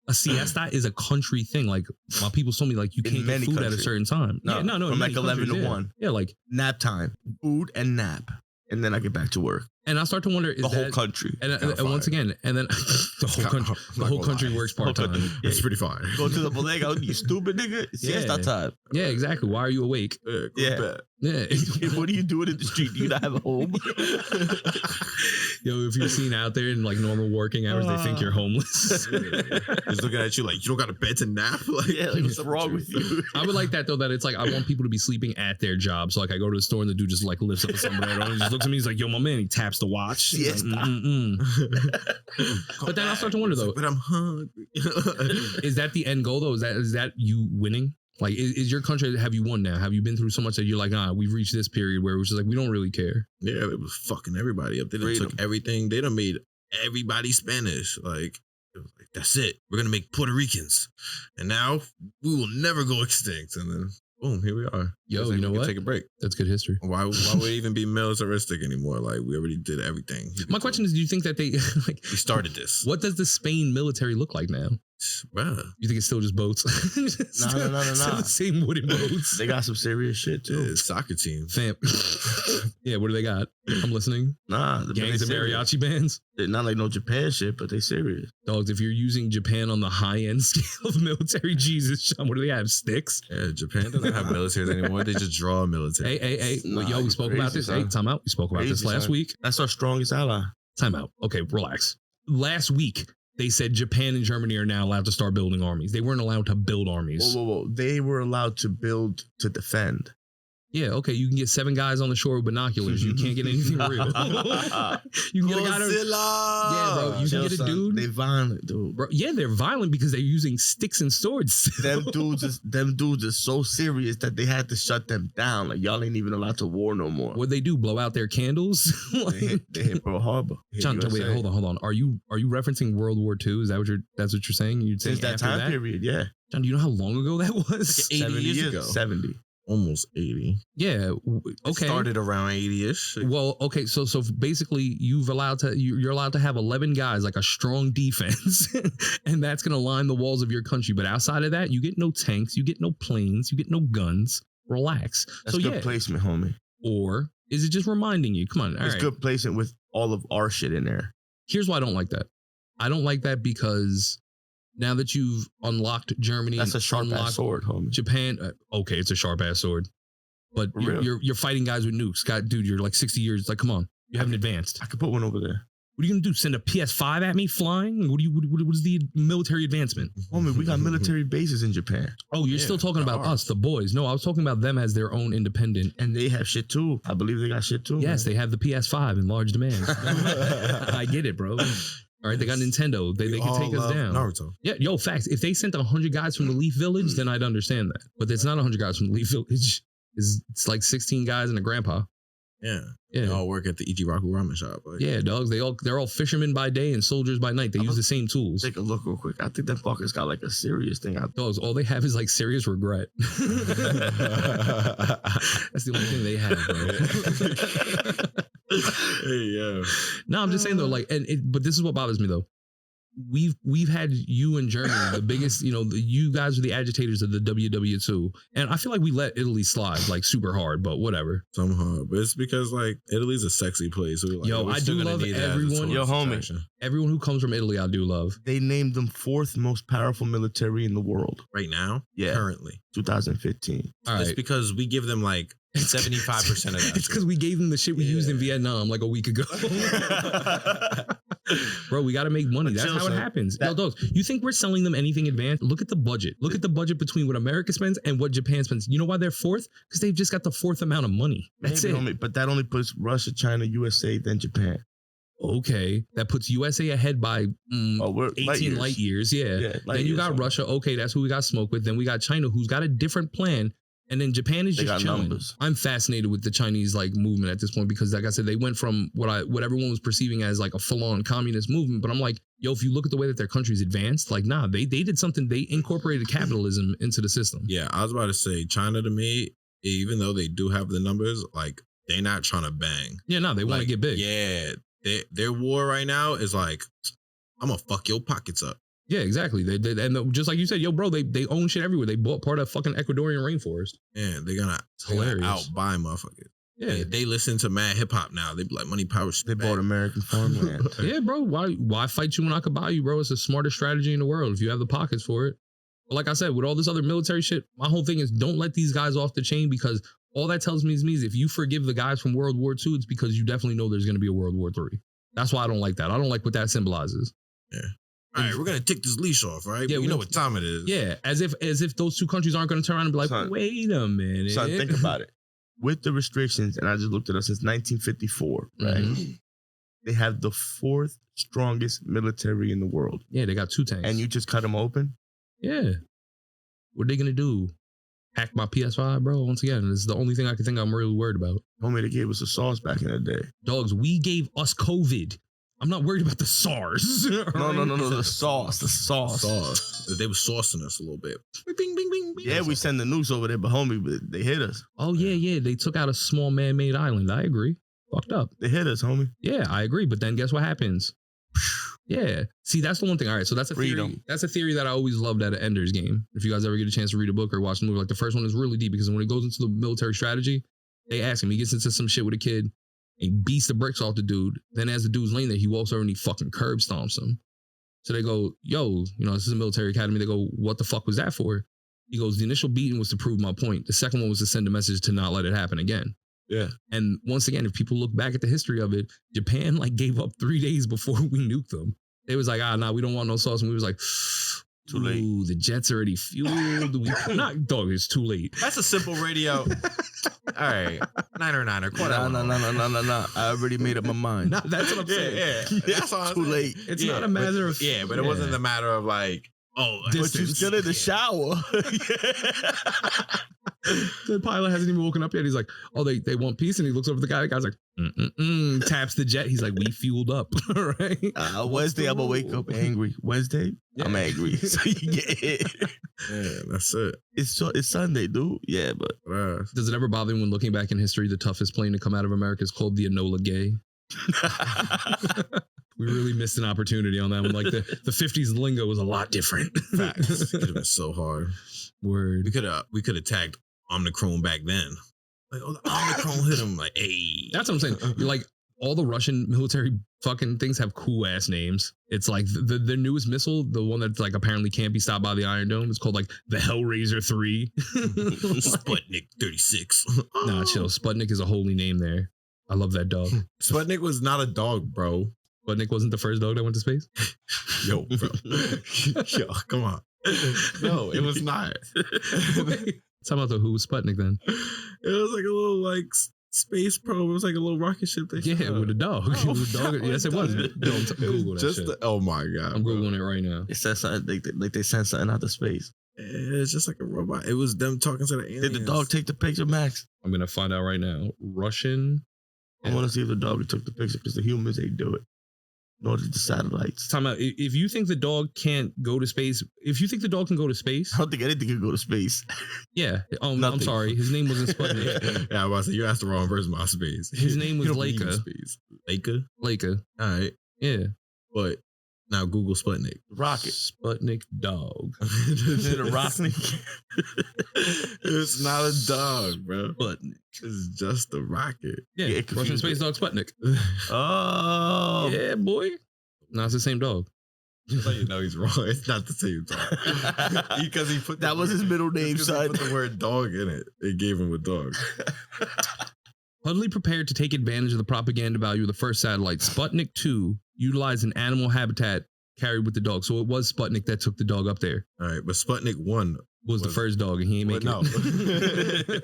[SPEAKER 3] A siesta is a country thing. Like my people told me, like you
[SPEAKER 4] In
[SPEAKER 3] can't get
[SPEAKER 4] many
[SPEAKER 3] food at a
[SPEAKER 4] countries.
[SPEAKER 3] certain time.
[SPEAKER 4] No,
[SPEAKER 3] no,
[SPEAKER 4] from
[SPEAKER 3] in
[SPEAKER 4] like
[SPEAKER 3] many
[SPEAKER 4] 11 to
[SPEAKER 3] countries,
[SPEAKER 4] 1.
[SPEAKER 3] Yeah, like
[SPEAKER 4] Nap time, food and nap, and then I get back to work.
[SPEAKER 3] and I start to wonder is
[SPEAKER 4] The whole
[SPEAKER 3] that,
[SPEAKER 4] country.
[SPEAKER 3] and
[SPEAKER 5] Kinda
[SPEAKER 3] once
[SPEAKER 5] fire.
[SPEAKER 3] again, and then the whole country, the whole country works part time.
[SPEAKER 5] It's pretty fine.
[SPEAKER 4] Go to the bodega. You stupid nigga. Siesta time.
[SPEAKER 3] Yeah, exactly. Why are you awake?
[SPEAKER 4] Yeah.
[SPEAKER 3] Yeah.
[SPEAKER 4] What are you doing in the street? Do you not have a home?
[SPEAKER 3] Yo, if you're seen out there in like normal working hours, they think you're homeless.
[SPEAKER 5] He's looking at you like you don't got a bed to nap. Like,
[SPEAKER 4] Yeah, like, what's
[SPEAKER 5] up
[SPEAKER 4] wrong with you?
[SPEAKER 3] I would like that though, that it's like I want people to be sleeping at their job. So like I go to the store and the dude just like lifts up a sombrero and he just looks at me, he's like, yo, my man, he taps the watch. He's like, But then I start to wonder though,
[SPEAKER 5] But I'm hungry.
[SPEAKER 3] is that the end goal though? Is that you winning? Like, is your country, have you won now? Have you been through so much that you're like, we've reached this period where it was just like, we don't really care.
[SPEAKER 5] Yeah, it was fucking everybody up. They done took everything. They done made everybody Spanish. Like, it was like, that's it. We're gonna make Puerto Ricans, and now we will never go extinct. And then boom, here we are.
[SPEAKER 3] Yo,
[SPEAKER 5] It's like
[SPEAKER 3] you know
[SPEAKER 5] we can
[SPEAKER 3] what?
[SPEAKER 5] Take a break.
[SPEAKER 3] That's good history.
[SPEAKER 5] Why would it even be militaristic anymore? Like, we already did everything.
[SPEAKER 3] My question is, do you think that they, like,
[SPEAKER 5] We started this.
[SPEAKER 3] what does the Spain military look like now?
[SPEAKER 5] Bruh.
[SPEAKER 3] You think it's still just boats?
[SPEAKER 4] No.
[SPEAKER 3] Still the same wooden boats.
[SPEAKER 4] They got some serious shit too.
[SPEAKER 5] Yeah, soccer team.
[SPEAKER 3] Fam. Yeah, what do they got? I'm listening.
[SPEAKER 4] Nah,
[SPEAKER 3] Gangs and mariachi bands.
[SPEAKER 4] They're not like no Japan shit, but they serious.
[SPEAKER 3] Dogs, if you're using Japan on the high end scale of military, Jesus, Sean, what do they have? Sticks?
[SPEAKER 5] Yeah, Japan doesn't have militaries anymore. They just draw a military.
[SPEAKER 3] Hey.
[SPEAKER 4] Nah,
[SPEAKER 3] Yo, we
[SPEAKER 4] you
[SPEAKER 3] spoke
[SPEAKER 4] crazy,
[SPEAKER 3] about this.
[SPEAKER 4] son.
[SPEAKER 3] Hey, time out. We spoke about this
[SPEAKER 4] Crazy,
[SPEAKER 3] last
[SPEAKER 4] son.
[SPEAKER 3] week.
[SPEAKER 4] That's our strongest ally.
[SPEAKER 3] Time out. Okay, relax. Last week, they said Japan and Germany are now allowed to start building armies. They weren't allowed to build armies.
[SPEAKER 4] Whoa. They were allowed to build to defend.
[SPEAKER 3] Yeah, okay, you can get 7 guys on the shore with binoculars. You can't get anything real. You can get a guy to... Yeah, bro, you can get a
[SPEAKER 4] Son,
[SPEAKER 3] dude...
[SPEAKER 4] They violent, dude.
[SPEAKER 3] Bro, yeah, they're violent because they're using sticks and swords.
[SPEAKER 4] Them dudes are so serious that they had to shut them down. Like y'all ain't even allowed to war no more.
[SPEAKER 3] What they do? Blow out their candles?
[SPEAKER 4] They hit Pearl Harbor. Hit
[SPEAKER 3] John, wait,
[SPEAKER 4] USA.
[SPEAKER 3] hold on. Are you referencing World War II? Is that what that's what you're saying? You'd say
[SPEAKER 4] Since that
[SPEAKER 3] after
[SPEAKER 4] time
[SPEAKER 3] that?
[SPEAKER 4] period, yeah.
[SPEAKER 3] John, do you know how long ago that was?
[SPEAKER 5] Like 80 years ago.
[SPEAKER 4] 70.
[SPEAKER 5] Almost 80.
[SPEAKER 3] Yeah. Okay.
[SPEAKER 5] It started around 80-ish.
[SPEAKER 3] Well, okay. So basically, you're allowed to have 11 guys, like a strong defense, and that's gonna line the walls of your country. But outside of that, you get no tanks, you get no planes, you get no guns. Relax.
[SPEAKER 4] That's
[SPEAKER 3] so
[SPEAKER 4] good
[SPEAKER 3] yeah.
[SPEAKER 4] placement, homie.
[SPEAKER 3] Or is it just reminding you? Come on. All
[SPEAKER 4] It's
[SPEAKER 3] right.
[SPEAKER 4] good placement with all of our shit in there.
[SPEAKER 3] Here's why I don't like that. I don't like that because now that you've unlocked Germany,
[SPEAKER 4] That's
[SPEAKER 3] and
[SPEAKER 4] a sharp
[SPEAKER 3] unlocked
[SPEAKER 4] ass sword, homie.
[SPEAKER 3] Japan, okay, it's a sharp ass sword, but
[SPEAKER 4] For real.
[SPEAKER 3] you're fighting guys with nukes. God, dude, you're like 60 years. Like, come on, you haven't advanced.
[SPEAKER 4] I could put one over there.
[SPEAKER 3] What are you gonna do? Send a PS5 at me flying? What is the military advancement?
[SPEAKER 4] Homie, we got military bases in Japan.
[SPEAKER 3] Oh, you're
[SPEAKER 5] Yeah,
[SPEAKER 3] still talking about
[SPEAKER 5] ours.
[SPEAKER 3] us, the boys. No, I was talking about them as their own independent.
[SPEAKER 4] And they have shit too. I believe they got shit too.
[SPEAKER 3] Yes,
[SPEAKER 4] man.
[SPEAKER 3] they have the PS5 in large demand. I get it, bro. All right, they got Nintendo. They can take us down.
[SPEAKER 5] Naruto.
[SPEAKER 3] Yeah, yo, facts. If they sent 100 guys from the Leaf Village, then I'd understand that. But it's not 100 guys from the Leaf Village. It's like 16 guys and a grandpa.
[SPEAKER 5] Yeah. They
[SPEAKER 3] Yeah,
[SPEAKER 5] all work at the Ichiraku ramen shop. Like,
[SPEAKER 3] yeah, dogs. They're all fishermen by day and soldiers by night. They use the same tools.
[SPEAKER 4] Take a look real quick. I think that fucker's got like a serious thing out there.
[SPEAKER 3] Dogs. All they have is like serious regret. That's the only thing they have, bro.
[SPEAKER 5] Hey, yeah.
[SPEAKER 3] No, I'm just saying though, like, but this is what bothers me though. We've had you in Germany, the biggest, you guys are the agitators of the WW2, and I feel like we let Italy slide like super hard, but whatever.
[SPEAKER 5] Somehow. But it's because, like, Italy's a sexy place. So like,
[SPEAKER 3] Yo,
[SPEAKER 5] we're
[SPEAKER 3] I
[SPEAKER 5] still
[SPEAKER 3] do
[SPEAKER 5] gonna
[SPEAKER 3] love
[SPEAKER 5] need that as a
[SPEAKER 3] everyone.
[SPEAKER 5] tourist
[SPEAKER 4] Yo, homie.
[SPEAKER 5] attraction.
[SPEAKER 3] Everyone who comes from Italy, I do love.
[SPEAKER 4] They named them 4th most powerful military in the world.
[SPEAKER 5] Right now?
[SPEAKER 4] Yeah.
[SPEAKER 5] Currently.
[SPEAKER 4] 2015.
[SPEAKER 3] All
[SPEAKER 5] It's
[SPEAKER 3] right,
[SPEAKER 5] because we give them, like, 75% of that.
[SPEAKER 3] It's because we gave them the shit we used in Vietnam like a week ago. Bro, we got to make money.
[SPEAKER 4] But
[SPEAKER 3] That's
[SPEAKER 4] chill,
[SPEAKER 3] how it
[SPEAKER 4] son.
[SPEAKER 3] happens. Yo, dogs, you think we're selling them anything advanced? Look at the budget. Look at the budget between what America spends and what Japan spends. You know why they're 4th? Because they've just got the 4th amount of money. That's
[SPEAKER 4] Maybe
[SPEAKER 3] it.
[SPEAKER 4] homie, but that only puts Russia, China, USA, then Japan.
[SPEAKER 3] Okay, that puts USA ahead by
[SPEAKER 4] We're
[SPEAKER 3] 18 light years. Yeah.
[SPEAKER 4] Yeah, light
[SPEAKER 3] Then you
[SPEAKER 4] years,
[SPEAKER 3] got
[SPEAKER 4] homie.
[SPEAKER 3] Russia. Okay, that's who we got smoke with. Then we got China, who's got a different plan. And then Japan is
[SPEAKER 4] They
[SPEAKER 3] just
[SPEAKER 4] got
[SPEAKER 3] chilling.
[SPEAKER 4] numbers.
[SPEAKER 3] I'm fascinated with the Chinese like movement at this point because, like I said, they went from what everyone was perceiving as like a full-on communist movement. But I'm like, yo, if you look at the way that their country's advanced, like, nah, they did something. They incorporated capitalism into the system.
[SPEAKER 5] Yeah, I was about to say, China to me, even though they do have the numbers, like, they're not trying to bang.
[SPEAKER 3] Yeah, no, they want to
[SPEAKER 5] Like,
[SPEAKER 3] get big.
[SPEAKER 5] Yeah. Their war right now is like, I'm going to fuck your pockets up.
[SPEAKER 3] Yeah, exactly. And just like you said, yo, bro, they own shit everywhere. They bought part of fucking Ecuadorian rainforest.
[SPEAKER 5] Yeah, they're gonna
[SPEAKER 3] hilarious.
[SPEAKER 5] outbuy motherfuckers.
[SPEAKER 3] Yeah,
[SPEAKER 5] They listen to mad hip hop now. They be like money, power,
[SPEAKER 4] They bought American farmland.
[SPEAKER 3] yeah, bro. Why fight you when I could buy you, bro? It's the smartest strategy in the world if you have the pockets for it. But like I said, with all this other military shit, my whole thing is don't let these guys off the chain, because all that tells me is if you forgive the guys from World War II, it's because you definitely know there's going to be a World War III. That's why I don't like that. I don't like what that symbolizes.
[SPEAKER 5] Yeah. All right, we're gonna take this leash off, right?
[SPEAKER 3] Yeah,
[SPEAKER 5] You know what time it is.
[SPEAKER 3] Yeah, as if those two countries aren't going to turn around and be like,
[SPEAKER 4] Son.
[SPEAKER 3] wait a minute.
[SPEAKER 4] Son, think about it. With the restrictions, and I just looked it up since 1954, right?
[SPEAKER 3] Mhm.
[SPEAKER 4] They have the 4th strongest military in the world.
[SPEAKER 3] Yeah, they got 2 tanks.
[SPEAKER 4] And you just cut them open?
[SPEAKER 3] Yeah. What are they going to do? Hack my PS5, bro? Once again, this is the only thing I can think I'm really worried about.
[SPEAKER 4] Homie, they gave us a sauce back in the day.
[SPEAKER 3] Dogs, we gave us COVID. I'm not worried about the SARS.
[SPEAKER 4] No, the sauce. The sauce.
[SPEAKER 5] Sauce. They were saucing us a little bit. Bing, bing, bing, bing.
[SPEAKER 4] Yeah, we send the nukes over there, but homie, but they hit us.
[SPEAKER 3] Oh, yeah. They took out a small man-made island. I agree. Fucked up.
[SPEAKER 4] They hit us, homie.
[SPEAKER 3] Yeah, I agree. But then guess what happens? Yeah. See, that's the one thing. All right, so that's a theory.
[SPEAKER 4] Freedom.
[SPEAKER 3] That's a theory that I always loved at an Ender's Game. If you guys ever get a chance to read a book or watch a movie, like the first one is really deep, because when it goes into the military strategy, they ask him, he gets into some shit with a kid, and he beats the bricks off the dude. Then as the dude's laying there, he walks over and he fucking curb stomps him. So they go, yo, this is a military academy. They go, what the fuck was that for? He goes, the initial beating was to prove my point. The second one was to send a message to not let it happen again.
[SPEAKER 4] Yeah.
[SPEAKER 3] And once again, if people look back at the history of it, Japan gave up 3 days before we nuked them. They was like, we don't want no sauce. And we was like,
[SPEAKER 4] Too late.
[SPEAKER 3] Ooh, the jet's already fueled. Dog, it's too late.
[SPEAKER 5] That's a simple radio. All right. 9 or 9 or quarter.
[SPEAKER 4] No. I already made up my mind.
[SPEAKER 3] No, that's what I'm saying.
[SPEAKER 5] Yeah. That's all I'm
[SPEAKER 4] Too
[SPEAKER 5] saying.
[SPEAKER 4] late.
[SPEAKER 3] It's not a matter of...
[SPEAKER 5] Yeah, but it wasn't the matter of like,
[SPEAKER 4] But you still in the shower.
[SPEAKER 3] The pilot hasn't even woken up yet. He's like, they want peace. And he looks over at the guy. The guy's like, taps the jet. He's like, we fueled up. Right?
[SPEAKER 4] Wednesday, I'm going to wake up angry. Wednesday,
[SPEAKER 3] Yeah.
[SPEAKER 4] I'm angry. So you get it.
[SPEAKER 5] yeah, that's it.
[SPEAKER 4] It's Sunday, dude. Yeah, but
[SPEAKER 3] Does it ever bother you when looking back in history, the toughest plane to come out of America is called the Enola Gay? We really missed an opportunity on that one. Like the 50s lingo was a lot different.
[SPEAKER 5] Facts. It could have been so hard.
[SPEAKER 3] Word.
[SPEAKER 5] We could have tagged Omicron back then. Like, the Omicron hit him. Like, hey.
[SPEAKER 3] That's what I'm saying. You're like, all the Russian military fucking things have cool ass names. It's like the newest missile, the one that's like apparently can't be stopped by the Iron Dome, is called like the Hellraiser 3.
[SPEAKER 5] Sputnik 36.
[SPEAKER 3] Nah, chill. Sputnik is a holy name there. I love that dog.
[SPEAKER 5] Sputnik was not a dog, bro.
[SPEAKER 3] Sputnik wasn't the first dog that went to space?
[SPEAKER 5] Yo, bro. Yo, come on. No, it was not.
[SPEAKER 3] Talk about the who was Sputnik then?
[SPEAKER 5] It was like a little like space probe. It was like a little rocket ship.
[SPEAKER 3] Yeah, with a dog.
[SPEAKER 5] Oh,
[SPEAKER 3] With a dog. Yes, it was. Don't Google that
[SPEAKER 5] just
[SPEAKER 3] shit.
[SPEAKER 5] oh my god,
[SPEAKER 3] I'm
[SPEAKER 5] bro.
[SPEAKER 3] Googling it right now.
[SPEAKER 4] it said something like they sent something out of space.
[SPEAKER 5] It's just like a robot. It was them talking to the aliens.
[SPEAKER 4] Did the dog take the picture, Max?
[SPEAKER 3] I'm going to find out right now. Russian.
[SPEAKER 4] I want to see if the dog took the picture because the humans, they do it. Nor did the satellites.
[SPEAKER 3] Time out. If you think the dog can't go to space, if you think the dog can go to space,
[SPEAKER 4] I don't think anything can go to space.
[SPEAKER 3] yeah. I'm
[SPEAKER 4] Nothing.
[SPEAKER 3] sorry. His name wasn't Sputnik.
[SPEAKER 5] Yeah, I was about to say, you asked the wrong person about space.
[SPEAKER 3] His name was
[SPEAKER 5] You don't believe in
[SPEAKER 3] Laika.
[SPEAKER 5] space. Laika?
[SPEAKER 3] Laika.
[SPEAKER 5] All right.
[SPEAKER 3] Yeah.
[SPEAKER 5] But now Google Sputnik.
[SPEAKER 4] Rocket.
[SPEAKER 3] Sputnik dog.
[SPEAKER 4] Is it a rocket?
[SPEAKER 5] It's not a dog, bro.
[SPEAKER 3] Sputnik.
[SPEAKER 5] It's just a rocket.
[SPEAKER 3] Yeah.
[SPEAKER 4] Yeah, it
[SPEAKER 3] Russian
[SPEAKER 4] confused
[SPEAKER 3] space
[SPEAKER 4] me.
[SPEAKER 3] dog Sputnik.
[SPEAKER 4] Oh.
[SPEAKER 3] Yeah, boy. No, it's the same dog.
[SPEAKER 5] Just so you know he's wrong. It's not the same dog. Because he put
[SPEAKER 4] That was his middle name,
[SPEAKER 5] He
[SPEAKER 4] son.
[SPEAKER 5] put the word dog in it. It gave him a dog.
[SPEAKER 3] Huddly prepared to take advantage of the propaganda value of the first satellite, Sputnik 2 utilized an animal habitat carried with the dog. So it was Sputnik that took the dog up there.
[SPEAKER 5] All right, but Sputnik 1
[SPEAKER 3] Was the first dog, and he ain't
[SPEAKER 5] Well,
[SPEAKER 3] make
[SPEAKER 5] no.
[SPEAKER 3] it.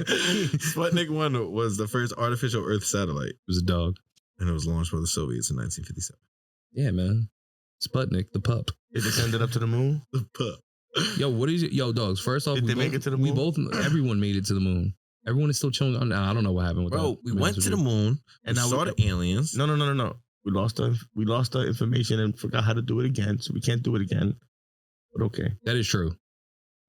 [SPEAKER 5] Sputnik 1 was the first artificial Earth satellite,
[SPEAKER 3] It was a dog.
[SPEAKER 5] and it was launched by the Soviets in 1957.
[SPEAKER 3] Yeah, man. Sputnik, the pup.
[SPEAKER 4] Did they send it up to the moon?
[SPEAKER 5] The pup.
[SPEAKER 3] Yo, what is it? Yo, dogs. First off,
[SPEAKER 4] Did they make it to the
[SPEAKER 3] We
[SPEAKER 4] moon?
[SPEAKER 3] both, everyone made it to the moon. Everyone is still chilling. I don't know what happened with that.
[SPEAKER 5] Bro, we
[SPEAKER 3] to be
[SPEAKER 5] went
[SPEAKER 3] honest
[SPEAKER 5] to the
[SPEAKER 3] with you.
[SPEAKER 5] moon
[SPEAKER 4] And
[SPEAKER 5] and
[SPEAKER 4] now we
[SPEAKER 5] saw
[SPEAKER 4] go-
[SPEAKER 5] the aliens.
[SPEAKER 4] No. We lost our information and forgot how to do it again, so we can't do it again. But okay.
[SPEAKER 3] That is true.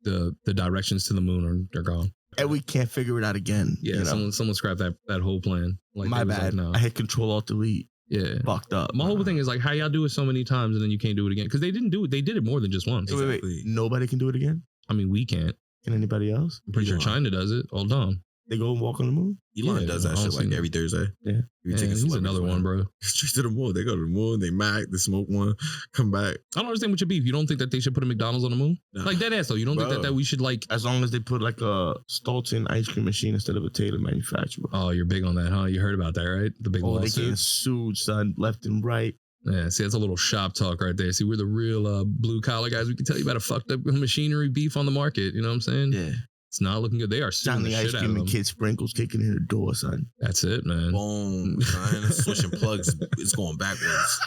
[SPEAKER 3] The directions to the moon are gone.
[SPEAKER 4] And we can't figure it out again.
[SPEAKER 3] Yeah,
[SPEAKER 4] you know?
[SPEAKER 3] someone scrapped that whole plan. Like,
[SPEAKER 4] My
[SPEAKER 3] it was
[SPEAKER 4] bad.
[SPEAKER 3] Like, no.
[SPEAKER 4] I hit Control Alt Delete.
[SPEAKER 3] Yeah.
[SPEAKER 4] Fucked up.
[SPEAKER 3] My whole thing is like, how y'all do it so many times and then you can't do it again? Because they didn't do it. They did it more than just once.
[SPEAKER 4] Wait,
[SPEAKER 5] Exactly.
[SPEAKER 4] nobody can do it again?
[SPEAKER 3] I mean, we can't.
[SPEAKER 4] Can anybody else?
[SPEAKER 3] I'm pretty sure
[SPEAKER 5] Elon.
[SPEAKER 3] China does it. Hold on.
[SPEAKER 4] They go and walk on the moon?
[SPEAKER 5] Elon
[SPEAKER 3] Yeah,
[SPEAKER 5] does that
[SPEAKER 3] I
[SPEAKER 5] shit
[SPEAKER 3] don't
[SPEAKER 5] like
[SPEAKER 3] see
[SPEAKER 5] every Thursday.
[SPEAKER 4] Yeah.
[SPEAKER 5] You
[SPEAKER 3] Man,
[SPEAKER 5] take a
[SPEAKER 3] he's
[SPEAKER 5] celebrity
[SPEAKER 3] another
[SPEAKER 5] for
[SPEAKER 3] one,
[SPEAKER 5] him.
[SPEAKER 3] bro.
[SPEAKER 5] Straight to the moon. They go to the moon. They Mac. They smoke one. Come back.
[SPEAKER 3] I don't understand what your beef. You don't think that they should put a McDonald's on the moon?
[SPEAKER 5] Nah.
[SPEAKER 3] Like that ass though. You don't think
[SPEAKER 5] Bro.
[SPEAKER 3] that we should like?
[SPEAKER 4] As long as they put like a Stolten ice cream machine instead of a Taylor manufacturer.
[SPEAKER 3] Oh, you're big on that, huh? You heard about that, right? The big
[SPEAKER 4] Oh, they getting
[SPEAKER 3] lawsuit.
[SPEAKER 4] sued, son, left and right.
[SPEAKER 3] Yeah, see, that's a little shop talk right there. See, we're the real blue collar guys. We can tell you about a fucked up machinery beef on the market. You know what I'm saying?
[SPEAKER 4] Yeah.
[SPEAKER 3] It's not looking good. They are suing the
[SPEAKER 4] Johnny ice
[SPEAKER 3] shit out of
[SPEAKER 4] cream
[SPEAKER 3] them.
[SPEAKER 4] and kid sprinkles kicking in the door, son.
[SPEAKER 3] That's it, man.
[SPEAKER 5] Boom. Son. Switching plugs. It's going backwards.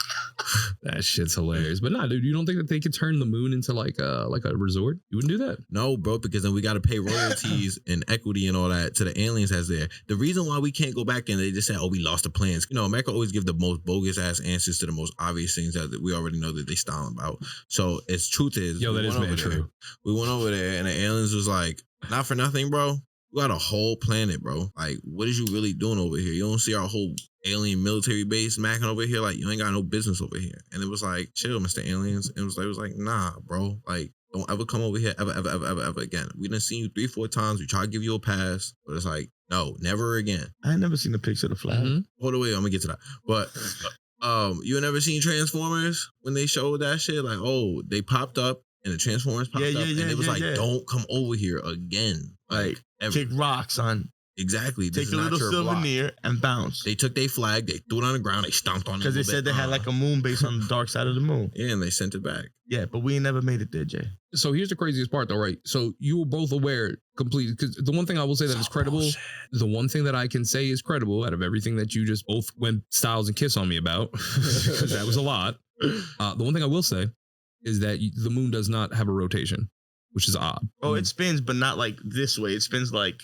[SPEAKER 3] That shit's hilarious. But nah, dude, you don't think that they could turn the moon into like a resort? You wouldn't do that?
[SPEAKER 5] No, bro, because then we got to pay royalties and equity and all that to the aliens as there. The reason why we can't go back and they just say, oh, we lost the plans. You know, America always give the most bogus ass answers to the most obvious things that we already know that they styling about. So its truth is,
[SPEAKER 3] Yo,
[SPEAKER 5] we
[SPEAKER 3] that is
[SPEAKER 5] went
[SPEAKER 3] man
[SPEAKER 5] over there.
[SPEAKER 3] true.
[SPEAKER 5] We went over there and the aliens was like, not for nothing, bro. We got a whole planet, bro. Like, what is you really doing over here? You don't see our whole alien military base macking over here? Like, you ain't got no business over here. And it was like, chill, Mr. Aliens. And it was like, nah, bro. Like, don't ever come over here ever again. We done seen you 3-4 times. We try to give you a pass, but it's like, no, never again.
[SPEAKER 4] I ain't never seen a picture of the flag.
[SPEAKER 3] Mhm.
[SPEAKER 5] Hold away, I'm gonna get to that. But you never seen Transformers when they showed that shit? Like, oh, they popped up and the Transformers popped up, and it was like, don't come over here again. Like, ever.
[SPEAKER 4] Kick rocks, son.
[SPEAKER 5] Exactly. This
[SPEAKER 4] Take
[SPEAKER 5] is
[SPEAKER 4] a
[SPEAKER 5] not
[SPEAKER 4] little
[SPEAKER 5] your block.
[SPEAKER 4] souvenir and bounce.
[SPEAKER 5] They took their flag, they threw it on the ground, they stomped on it.
[SPEAKER 4] Because they said they had like a moon base on the dark side of the moon.
[SPEAKER 5] Yeah, and they sent it back.
[SPEAKER 4] Yeah, but we ain't never made it there, Jay.
[SPEAKER 3] So here's the craziest part, though, right? So you were both aware completely. Because the one thing I will say that is credible, the one thing that I can say is credible out of everything that you just both went Styles and Kiss on me about, because that was a lot. The one thing I will say is that the moon does not have a rotation, which is odd.
[SPEAKER 4] Oh, it spins, but not like this way. It spins like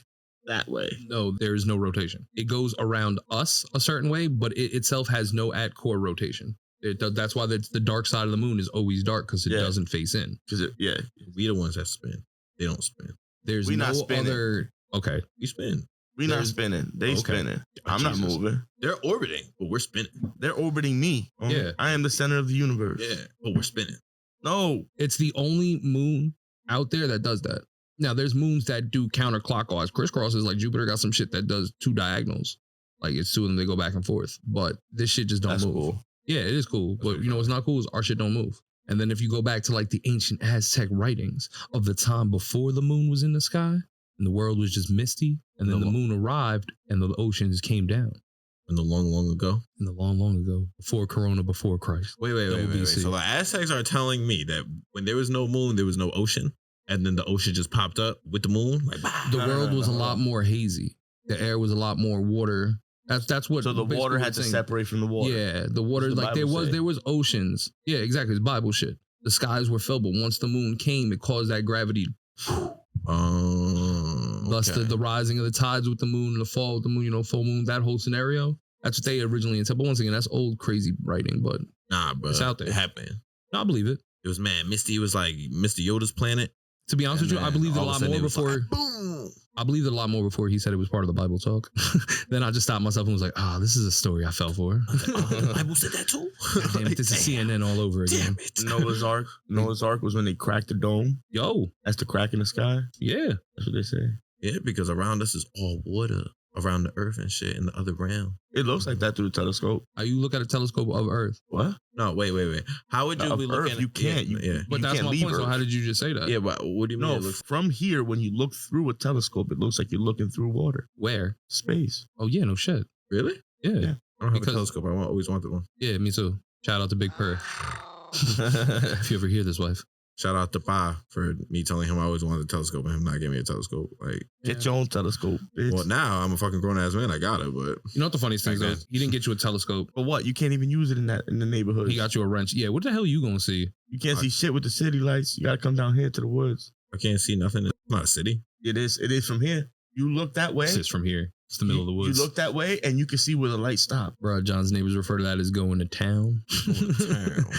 [SPEAKER 4] that way.
[SPEAKER 3] No, there is no rotation. It goes around us a certain way, but it itself has no at core rotation. That's why the dark side of the moon is always dark, because it
[SPEAKER 4] Yeah.
[SPEAKER 3] doesn't face in.
[SPEAKER 4] Because yeah,
[SPEAKER 5] We the ones that spin. They don't spin.
[SPEAKER 3] There's
[SPEAKER 4] We
[SPEAKER 3] no
[SPEAKER 4] not spinning.
[SPEAKER 3] other. Okay,
[SPEAKER 5] We spin.
[SPEAKER 4] we not
[SPEAKER 3] There's-
[SPEAKER 4] spinning. They
[SPEAKER 3] Okay.
[SPEAKER 4] spinning. I'm not
[SPEAKER 3] Jesus.
[SPEAKER 4] moving.
[SPEAKER 5] They're orbiting, but we're spinning.
[SPEAKER 4] They're orbiting me.
[SPEAKER 3] Yeah.
[SPEAKER 4] I am the center of the universe.
[SPEAKER 5] Yeah, but we're spinning.
[SPEAKER 4] No.
[SPEAKER 3] it's the only moon out there that does that. Now, there's moons that do counterclockwise. Crisscross is like Jupiter got some shit that does 2 diagonals. Like it's 2 of them, they go back and forth. But this shit just don't
[SPEAKER 4] That's
[SPEAKER 3] move.
[SPEAKER 4] cool.
[SPEAKER 3] Yeah, it is cool.
[SPEAKER 5] That's
[SPEAKER 3] But
[SPEAKER 5] pretty
[SPEAKER 3] you know what's not cool is our shit don't move. And then if you go back to like the ancient Aztec writings of the time before the moon was in the sky and the world was just misty, and then the moon arrived and the oceans came down
[SPEAKER 5] In the long, long ago.
[SPEAKER 3] in the long, long ago, before Corona, before Christ.
[SPEAKER 5] Wait.
[SPEAKER 3] WBC.
[SPEAKER 5] So the Aztecs are telling me that when there was no moon, there was no ocean, and then the ocean just popped up with the moon. Like,
[SPEAKER 3] The
[SPEAKER 4] No, no,
[SPEAKER 3] world
[SPEAKER 4] no,
[SPEAKER 3] was a
[SPEAKER 4] no.
[SPEAKER 3] lot more hazy. The air was a lot more water. That's what.
[SPEAKER 4] So the
[SPEAKER 3] basically
[SPEAKER 4] water
[SPEAKER 3] what
[SPEAKER 4] had
[SPEAKER 3] it's
[SPEAKER 4] to
[SPEAKER 3] saying.
[SPEAKER 4] separate from the water.
[SPEAKER 3] Yeah, the water,
[SPEAKER 4] What does the
[SPEAKER 3] like
[SPEAKER 4] Bible say?
[SPEAKER 3] there was oceans. Yeah, exactly. It's Bible shit. The skies were filled, but once the moon came, it caused that gravity. Thus
[SPEAKER 5] okay.
[SPEAKER 3] the rising of the tides with the moon, the fall with the moon, full moon, that whole scenario. That's what they originally intended. But once again, that's old crazy writing. But
[SPEAKER 5] Nah, bro.
[SPEAKER 3] It's out there.
[SPEAKER 5] It happened.
[SPEAKER 3] I believe it.
[SPEAKER 5] It was mad. Misty was like Mr. Yoda's planet.
[SPEAKER 3] To be honest with you, I believed it a lot more before.
[SPEAKER 5] Boom.
[SPEAKER 3] I believed it a lot more before he said it was part of the Bible talk. Then I just stopped myself and was like, this is a story I fell for.
[SPEAKER 5] The Bible said that too.
[SPEAKER 3] Damn it, this is CNN all over again.
[SPEAKER 5] Damn it.
[SPEAKER 4] Noah's Ark. Noah's Ark was when they cracked the dome.
[SPEAKER 3] Yo,
[SPEAKER 4] That's the crack in the sky.
[SPEAKER 3] yeah.
[SPEAKER 4] That's what they say.
[SPEAKER 5] Yeah, because around us is all water. Around the earth and shit in the other realm.
[SPEAKER 4] It looks like that through the telescope.
[SPEAKER 3] How you look at a telescope of Earth.
[SPEAKER 4] What?
[SPEAKER 5] No, wait. How would you
[SPEAKER 4] Of
[SPEAKER 5] be looking
[SPEAKER 4] Earth, you can't.
[SPEAKER 5] Yeah.
[SPEAKER 3] But
[SPEAKER 4] You
[SPEAKER 3] that's
[SPEAKER 4] can't
[SPEAKER 3] my
[SPEAKER 4] leave
[SPEAKER 3] point. So
[SPEAKER 4] Earth.
[SPEAKER 3] how did you just say that?
[SPEAKER 5] Yeah, but what do you mean?
[SPEAKER 4] No,
[SPEAKER 5] It looks
[SPEAKER 4] from here, when you look through a telescope, it looks like you're looking through water.
[SPEAKER 3] Where?
[SPEAKER 4] Space.
[SPEAKER 3] Oh, yeah, no shit.
[SPEAKER 5] really?
[SPEAKER 3] Yeah.
[SPEAKER 4] Yeah.
[SPEAKER 5] I don't have
[SPEAKER 3] Because-
[SPEAKER 5] a telescope. I always wanted one.
[SPEAKER 3] Yeah, me too. Shout out to Big Purr. If you ever hear this, wife.
[SPEAKER 5] Shout out to Pa for me telling him I always wanted a telescope and him not giving me a telescope. Like,
[SPEAKER 4] Get your own telescope, bitch.
[SPEAKER 5] well, now I'm a fucking grown ass man. I got it, but
[SPEAKER 3] You know what the funniest thing is, though?
[SPEAKER 5] Okay.
[SPEAKER 3] He didn't get you a telescope.
[SPEAKER 4] But what? You can't even use it in the neighborhood.
[SPEAKER 3] He got you a wrench. Yeah, what the hell you gonna see?
[SPEAKER 4] You can't see shit with the city lights. You gotta come down here to the woods.
[SPEAKER 5] I can't see nothing. It's not a city.
[SPEAKER 4] It is from here. You look that way.
[SPEAKER 3] It's just from here. It's the middle of the woods.
[SPEAKER 4] You look that way and you can see where the lights stop.
[SPEAKER 3] Bro, John's neighbors refer to that as going to town.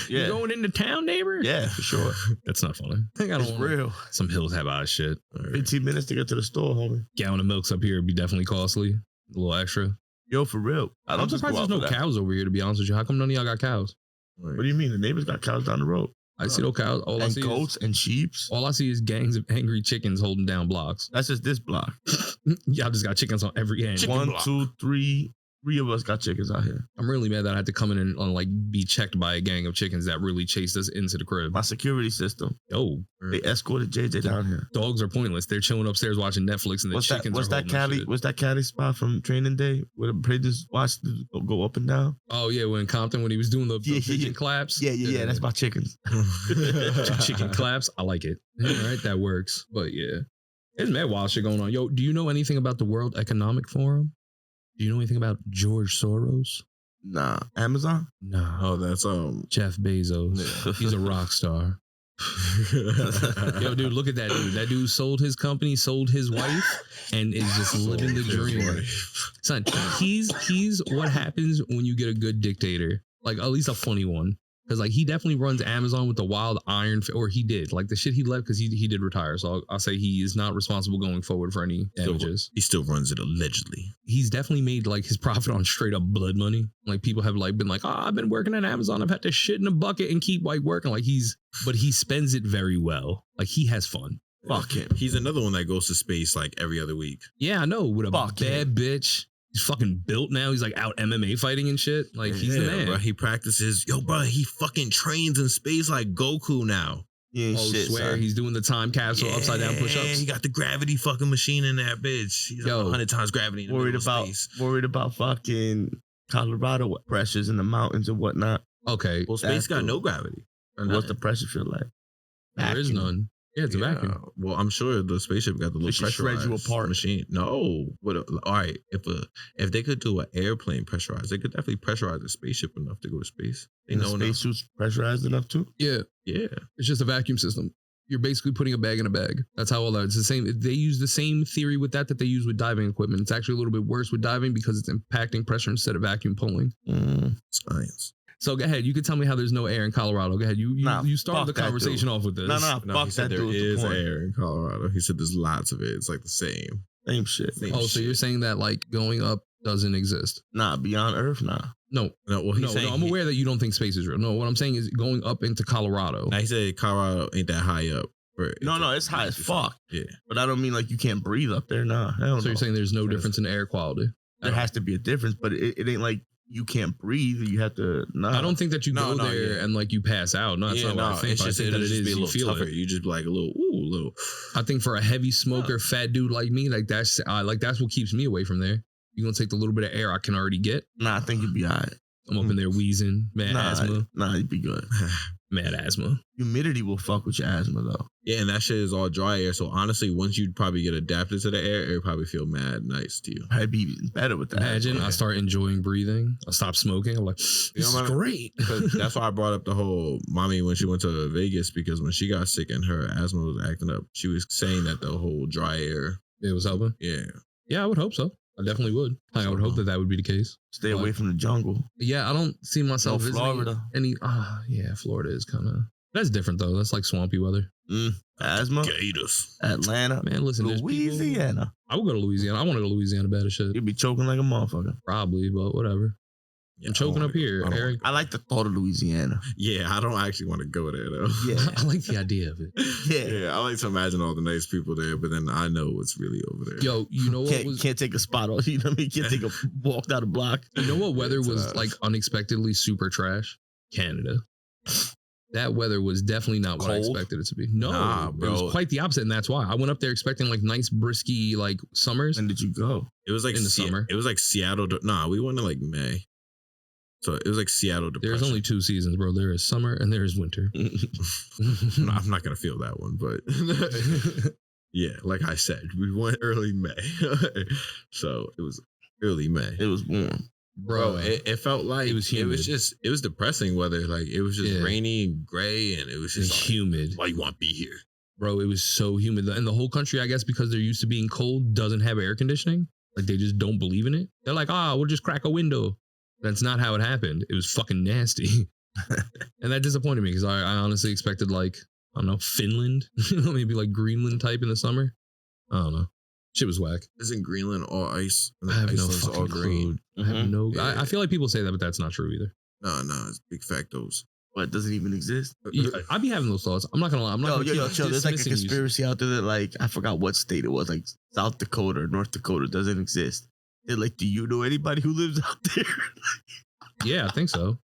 [SPEAKER 4] Yeah.
[SPEAKER 3] You going into town, neighbor?
[SPEAKER 4] Yeah, for sure.
[SPEAKER 3] That's not funny. I think I
[SPEAKER 4] It's
[SPEAKER 3] don't want
[SPEAKER 4] real.
[SPEAKER 3] some hills have eyes shit.
[SPEAKER 5] All right.
[SPEAKER 4] 15 minutes to get to the store, homie.
[SPEAKER 3] Gallon of milks up here would be definitely costly. A little extra.
[SPEAKER 4] Yo, for real. I
[SPEAKER 3] I'm
[SPEAKER 4] don't just go
[SPEAKER 3] surprised
[SPEAKER 4] out
[SPEAKER 3] there's
[SPEAKER 4] for
[SPEAKER 3] no
[SPEAKER 4] that.
[SPEAKER 3] cows over here, to be honest with you. How come none of y'all got cows?
[SPEAKER 4] What do you mean? The neighbors got cows down the road.
[SPEAKER 3] I see no cows. All I
[SPEAKER 4] And
[SPEAKER 3] see
[SPEAKER 4] goats and sheep.
[SPEAKER 3] all I see is gangs of angry chickens holding down blocks.
[SPEAKER 4] That's just this block.
[SPEAKER 3] Y'all just got chickens on every end.
[SPEAKER 5] Chicken
[SPEAKER 4] One,
[SPEAKER 5] block.
[SPEAKER 4] 2, 3. 3 of us got chickens out here.
[SPEAKER 3] I'm really mad that I had to come in and like be checked by a gang of chickens that really chased us into the crib.
[SPEAKER 4] My security system.
[SPEAKER 3] Oh,
[SPEAKER 4] They escorted JJ down here.
[SPEAKER 3] dogs are pointless. They're chilling upstairs watching Netflix, and the
[SPEAKER 4] What's
[SPEAKER 3] chickens
[SPEAKER 4] that?
[SPEAKER 3] are holding
[SPEAKER 4] Cali?
[SPEAKER 3] shit.
[SPEAKER 4] What's that Cali spot from Training Day where the pigeons watch go up and down?
[SPEAKER 3] Oh yeah, when Compton when he was doing the
[SPEAKER 4] Yeah,
[SPEAKER 3] pigeon
[SPEAKER 4] yeah.
[SPEAKER 3] claps.
[SPEAKER 4] Yeah. That's my chickens.
[SPEAKER 3] chicken claps. I like it. All right, that works. But yeah, there's mad wild shit going on. Yo, do you know anything about the World Economic Forum? Do you know anything about George Soros?
[SPEAKER 4] Nah, Amazon.
[SPEAKER 3] No.
[SPEAKER 5] Oh, that's
[SPEAKER 3] Jeff Bezos. He's a rock star. Yo, dude, look at that dude. That dude sold his company, sold his wife, and is just living the dream. Son, he's what happens when you get a good dictator, like at least a funny one. Because like he definitely runs Amazon with the wild iron, or he did like the shit he left because he did retire. So I'll say he is not responsible going forward for any damages.
[SPEAKER 5] He still runs it allegedly.
[SPEAKER 3] He's definitely made like his profit on straight up blood money. Like people have like been like, oh, I've been working at Amazon. I've had to shit in a bucket and keep like working. Like but he spends it very well. Like he has fun.
[SPEAKER 4] Fuck him.
[SPEAKER 5] He's another one that goes to space like every other week.
[SPEAKER 3] Yeah, I know. With a
[SPEAKER 4] Fuck
[SPEAKER 3] bad bitch. He's fucking built now. He's like out MMA fighting and shit. Like he's the man.
[SPEAKER 5] Bro, he practices. Yo, bro, he fucking trains in space like Goku now.
[SPEAKER 4] Yeah,
[SPEAKER 3] Oh,
[SPEAKER 4] shit.
[SPEAKER 3] swear
[SPEAKER 4] Son.
[SPEAKER 3] he's doing the time capsule upside down push-ups.
[SPEAKER 5] He got the gravity fucking machine in that bitch. He's like 100 times gravity. In the
[SPEAKER 4] Worried
[SPEAKER 5] middle of
[SPEAKER 4] about
[SPEAKER 5] space.
[SPEAKER 4] fucking Colorado pressures in the mountains and whatnot.
[SPEAKER 3] Okay,
[SPEAKER 5] Well, space
[SPEAKER 4] That's
[SPEAKER 5] got
[SPEAKER 4] cool.
[SPEAKER 5] no gravity. Or
[SPEAKER 4] What's the
[SPEAKER 5] nothing.
[SPEAKER 4] pressure feel like?
[SPEAKER 3] there is
[SPEAKER 4] Vacuum.
[SPEAKER 3] none. Yeah, it's a
[SPEAKER 5] Yeah.
[SPEAKER 3] vacuum.
[SPEAKER 5] Well, I'm sure the spaceship got the little
[SPEAKER 4] They should shred you
[SPEAKER 5] pressurized
[SPEAKER 4] apart.
[SPEAKER 5] machine. No, all right. If they could do an airplane pressurized, they could definitely pressurize a spaceship enough to go to space. They
[SPEAKER 4] And the
[SPEAKER 5] know enough.
[SPEAKER 4] spacesuit's pressurized enough too?
[SPEAKER 3] Yeah,
[SPEAKER 5] Yeah,
[SPEAKER 3] it's just a vacuum system. You're basically putting a bag in a bag. That's how all that. It's the same. They use the same theory with that they use with diving equipment. It's actually a little bit worse with diving because it's impacting pressure instead of vacuum pulling.
[SPEAKER 5] science.
[SPEAKER 3] So go ahead. You can tell me how there's no air in Colorado. Go ahead. You
[SPEAKER 4] Nah,
[SPEAKER 3] started the
[SPEAKER 4] fuck that
[SPEAKER 3] conversation off with this.
[SPEAKER 4] No,
[SPEAKER 5] No,
[SPEAKER 4] fuck
[SPEAKER 5] he said
[SPEAKER 4] that
[SPEAKER 5] there
[SPEAKER 4] dude.
[SPEAKER 5] is
[SPEAKER 4] the point.
[SPEAKER 5] air in Colorado. He said there's lots of it. It's like the same.
[SPEAKER 4] Same shit.
[SPEAKER 5] Same
[SPEAKER 3] Oh, so
[SPEAKER 5] shit.
[SPEAKER 3] you're saying that like going up doesn't exist?
[SPEAKER 4] Nah, beyond Earth, nah.
[SPEAKER 3] No,
[SPEAKER 5] No, well, he's
[SPEAKER 3] no,
[SPEAKER 5] saying
[SPEAKER 3] I'm aware that you don't think space is real. No, what I'm saying is going up into Colorado.
[SPEAKER 5] Now he said Colorado ain't that high up.
[SPEAKER 4] No, it's high as fuck.
[SPEAKER 5] Yeah.
[SPEAKER 4] But I don't mean like you can't breathe up there. Nah, hell no.
[SPEAKER 3] So you're saying there's no difference in air quality?
[SPEAKER 4] there has to be a difference, but it ain't like you can't breathe. You have to. Nah.
[SPEAKER 3] I don't think that you
[SPEAKER 5] No,
[SPEAKER 3] go
[SPEAKER 5] no,
[SPEAKER 3] there
[SPEAKER 5] yeah.
[SPEAKER 3] and like you pass out. No, that's
[SPEAKER 5] Yeah,
[SPEAKER 3] not what I
[SPEAKER 5] no,
[SPEAKER 3] think.
[SPEAKER 5] it's
[SPEAKER 3] But I
[SPEAKER 5] just
[SPEAKER 3] think
[SPEAKER 5] it'll
[SPEAKER 3] that it
[SPEAKER 5] just
[SPEAKER 3] is.
[SPEAKER 5] be a
[SPEAKER 3] You
[SPEAKER 5] little
[SPEAKER 3] feel
[SPEAKER 5] tougher.
[SPEAKER 3] it.
[SPEAKER 5] You just be like a little.
[SPEAKER 3] I think for a heavy smoker, fat dude like me, like that's what keeps me away from there. You're gonna take the little bit of air I can already get.
[SPEAKER 4] Nah, I think you'd be alright.
[SPEAKER 3] I'm up in there wheezing, mad asthma,
[SPEAKER 4] Nah, you'd be good.
[SPEAKER 3] mad asthma.
[SPEAKER 4] Humidity will fuck with your asthma though.
[SPEAKER 5] Yeah, and that shit is all dry air. So honestly, once you probably get adapted to the air, it would probably feel mad nice to you.
[SPEAKER 4] I'd be even better with that.
[SPEAKER 3] Imagine
[SPEAKER 4] asthma.
[SPEAKER 3] I start enjoying breathing. I stop smoking. I'm like, this
[SPEAKER 5] You know
[SPEAKER 3] is
[SPEAKER 5] what I mean?
[SPEAKER 3] great.
[SPEAKER 5] 'Cause that's why I brought up the whole mommy when she went to Vegas, because when she got sick and her asthma was acting up, she was saying that the whole dry air.
[SPEAKER 3] It was helping.
[SPEAKER 5] Yeah.
[SPEAKER 3] Yeah, I would hope so. I definitely would. I would hope that would be the case.
[SPEAKER 4] Stay away from the jungle.
[SPEAKER 3] Yeah, I don't see myself
[SPEAKER 4] No,
[SPEAKER 3] visiting
[SPEAKER 4] Florida.
[SPEAKER 3] any. Yeah, Florida is kind of. That's different though. That's like swampy weather.
[SPEAKER 4] Asthma.
[SPEAKER 5] Gators.
[SPEAKER 4] Atlanta.
[SPEAKER 3] Man, listen, there's people.
[SPEAKER 4] Louisiana.
[SPEAKER 3] I would go to Louisiana. I want to go to Louisiana bad as shit.
[SPEAKER 4] You'd be choking like a motherfucker.
[SPEAKER 3] Probably, but whatever.
[SPEAKER 5] Yeah,
[SPEAKER 3] I'm choking
[SPEAKER 5] I don't
[SPEAKER 3] up here,
[SPEAKER 5] wanna- I don't
[SPEAKER 3] Eric.
[SPEAKER 4] I like the thought of Louisiana.
[SPEAKER 5] Yeah, I don't actually want to go there though.
[SPEAKER 4] Yeah.
[SPEAKER 3] I like the idea of it.
[SPEAKER 4] Yeah.
[SPEAKER 5] Yeah, I like to imagine all the nice people there, but then I know what's really over there.
[SPEAKER 3] Yo, you know what
[SPEAKER 4] Can't,
[SPEAKER 3] was?
[SPEAKER 4] can't take a spot on. You know what I mean? Can't take a walk down the block.
[SPEAKER 3] You know what weather
[SPEAKER 5] It's,
[SPEAKER 3] was like unexpectedly super trash? Canada. That weather was definitely not what I
[SPEAKER 4] Cold?
[SPEAKER 3] expected it to be. No,
[SPEAKER 5] Nah,
[SPEAKER 3] it
[SPEAKER 5] bro.
[SPEAKER 3] was quite the opposite, and that's why I went up there expecting like nice, brisky like summers.
[SPEAKER 4] When did you go?
[SPEAKER 5] It was like
[SPEAKER 3] in the summer.
[SPEAKER 5] It was like Seattle. Nah, we went in like May. So it was like Seattle depression.
[SPEAKER 3] There's only 2 seasons, bro. There is summer and there is winter.
[SPEAKER 5] I'm not gonna feel that one, but yeah, like I said, we went early May, so it was early May.
[SPEAKER 4] It was warm.
[SPEAKER 5] Bro, it felt like
[SPEAKER 3] it was humid.
[SPEAKER 5] it was depressing weather. Like it was just
[SPEAKER 3] Yeah.
[SPEAKER 5] rainy and gray, and it was
[SPEAKER 3] It's
[SPEAKER 5] just like,
[SPEAKER 3] humid.
[SPEAKER 5] why you want to be here?
[SPEAKER 3] Bro, it was so humid. And the whole country, I guess, because they're used to being cold, doesn't have air conditioning. Like they just don't believe in it. They're like, we'll just crack a window. That's not how it happened. It was fucking nasty. And that disappointed me because I honestly expected like, I don't know, Finland, maybe like Greenland type in the summer. I don't know. Shit was whack.
[SPEAKER 5] Isn't Greenland all ice? And
[SPEAKER 3] I have no
[SPEAKER 5] Iceland's
[SPEAKER 3] fucking clue. I have no.
[SPEAKER 5] Yeah.
[SPEAKER 3] I feel like people say that, but that's not true either.
[SPEAKER 5] No, it's big factos.
[SPEAKER 4] But it doesn't even exist.
[SPEAKER 3] I be having those thoughts. I'm not gonna lie. I'm not. gonna keep
[SPEAKER 4] chill. There's like a
[SPEAKER 3] dismissing you.
[SPEAKER 4] conspiracy out there that like I forgot what state it was, like South Dakota or North Dakota doesn't exist. They're like, do you know anybody who lives out there?
[SPEAKER 3] Yeah, I think so.